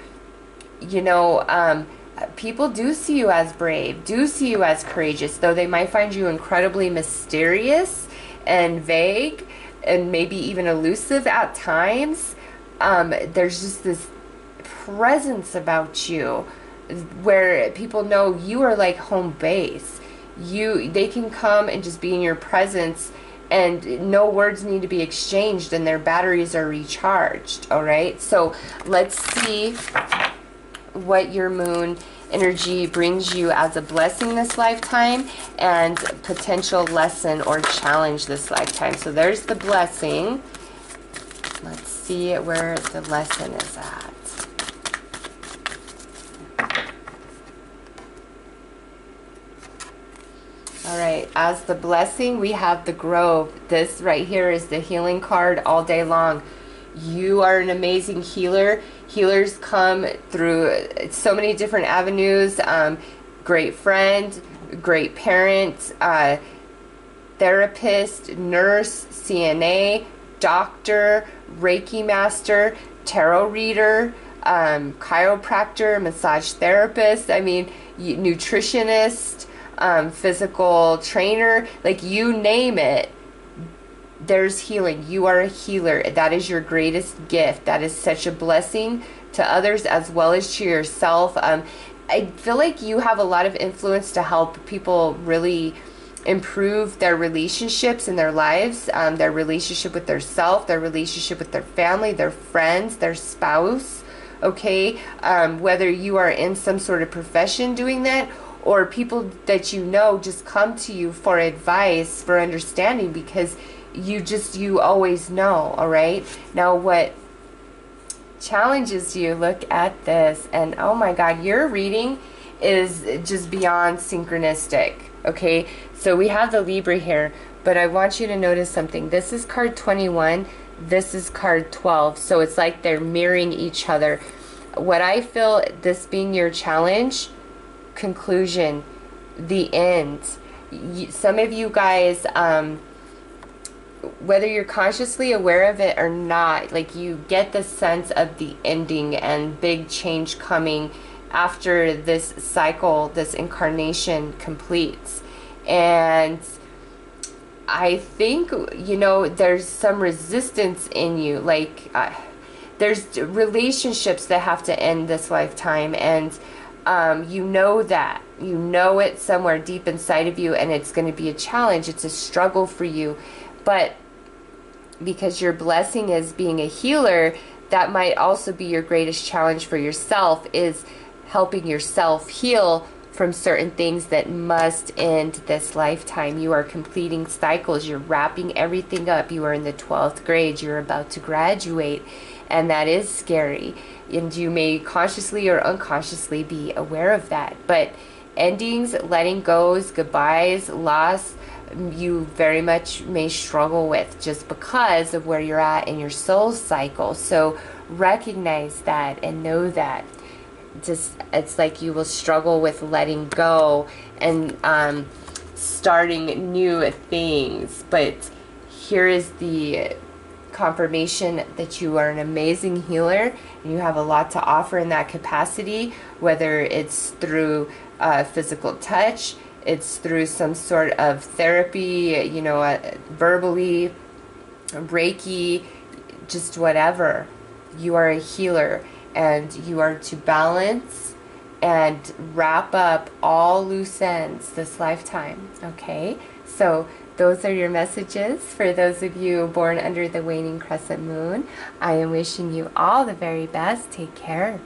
you know, people do see you as brave, do see you as courageous, though they might find you incredibly mysterious and vague and maybe even elusive at times. There's just this presence about you where people know you are like home base. They can come and just be in your presence, and no words need to be exchanged, and their batteries are recharged. All right, so let's see what your moon energy brings you as a blessing this lifetime and potential lesson or challenge this lifetime. So there's the blessing. Let's see where the lesson is at. All right, as the blessing, we have the Grove. This right here is the healing card all day long. You are an amazing healer. Healers come through so many different avenues. Great friend, great parent, therapist, nurse, CNA, doctor, Reiki master, tarot reader, chiropractor, massage therapist, I mean, nutritionist, physical trainer, like you name it, there's healing. You are a healer. That is your greatest gift. That is such a blessing to others as well as to yourself. I feel like you have a lot of influence to help people really improve their relationships in their lives, their relationship with their self, their relationship with their family, their friends, their spouse. Okay, whether you are in some sort of profession doing that, or people that you know just come to you for advice, for understanding, because you always know. All right, now what challenges you, look at this, and oh my god, your reading is just beyond synchronistic. Okay, so we have the Libra here, but I want you to notice something. This is card 21, this is card 12, so it's like they're mirroring each other. What I feel, this being your challenge, conclusion, the end. Some of you guys, whether you're consciously aware of it or not, like you get the sense of the ending and big change coming after this cycle, this incarnation completes. And I think, you know, there's some resistance in you, like there's relationships that have to end this lifetime, and you know that. You know it somewhere deep inside of you, and it's going to be a challenge. It's a struggle for you. But because your blessing is being a healer, that might also be your greatest challenge for yourself, is helping yourself heal from certain things that must end this lifetime. You are completing cycles. You're wrapping everything up. You are in the 12th grade. You're about to graduate, and that is scary. And you may consciously or unconsciously be aware of that. But endings, letting goes, goodbyes, loss, you very much may struggle with just because of where you're at in your soul cycle. So recognize that and know that. Just, it's like you will struggle with letting go and starting new things, but here is the confirmation that you are an amazing healer and you have a lot to offer in that capacity, whether it's through physical touch, it's through some sort of therapy, you know, verbally, Reiki, just whatever. You are a healer, and you are to balance and wrap up all loose ends this lifetime, okay? So those are your messages for those of you born under the waning crescent moon. I am wishing you all the very best. Take care.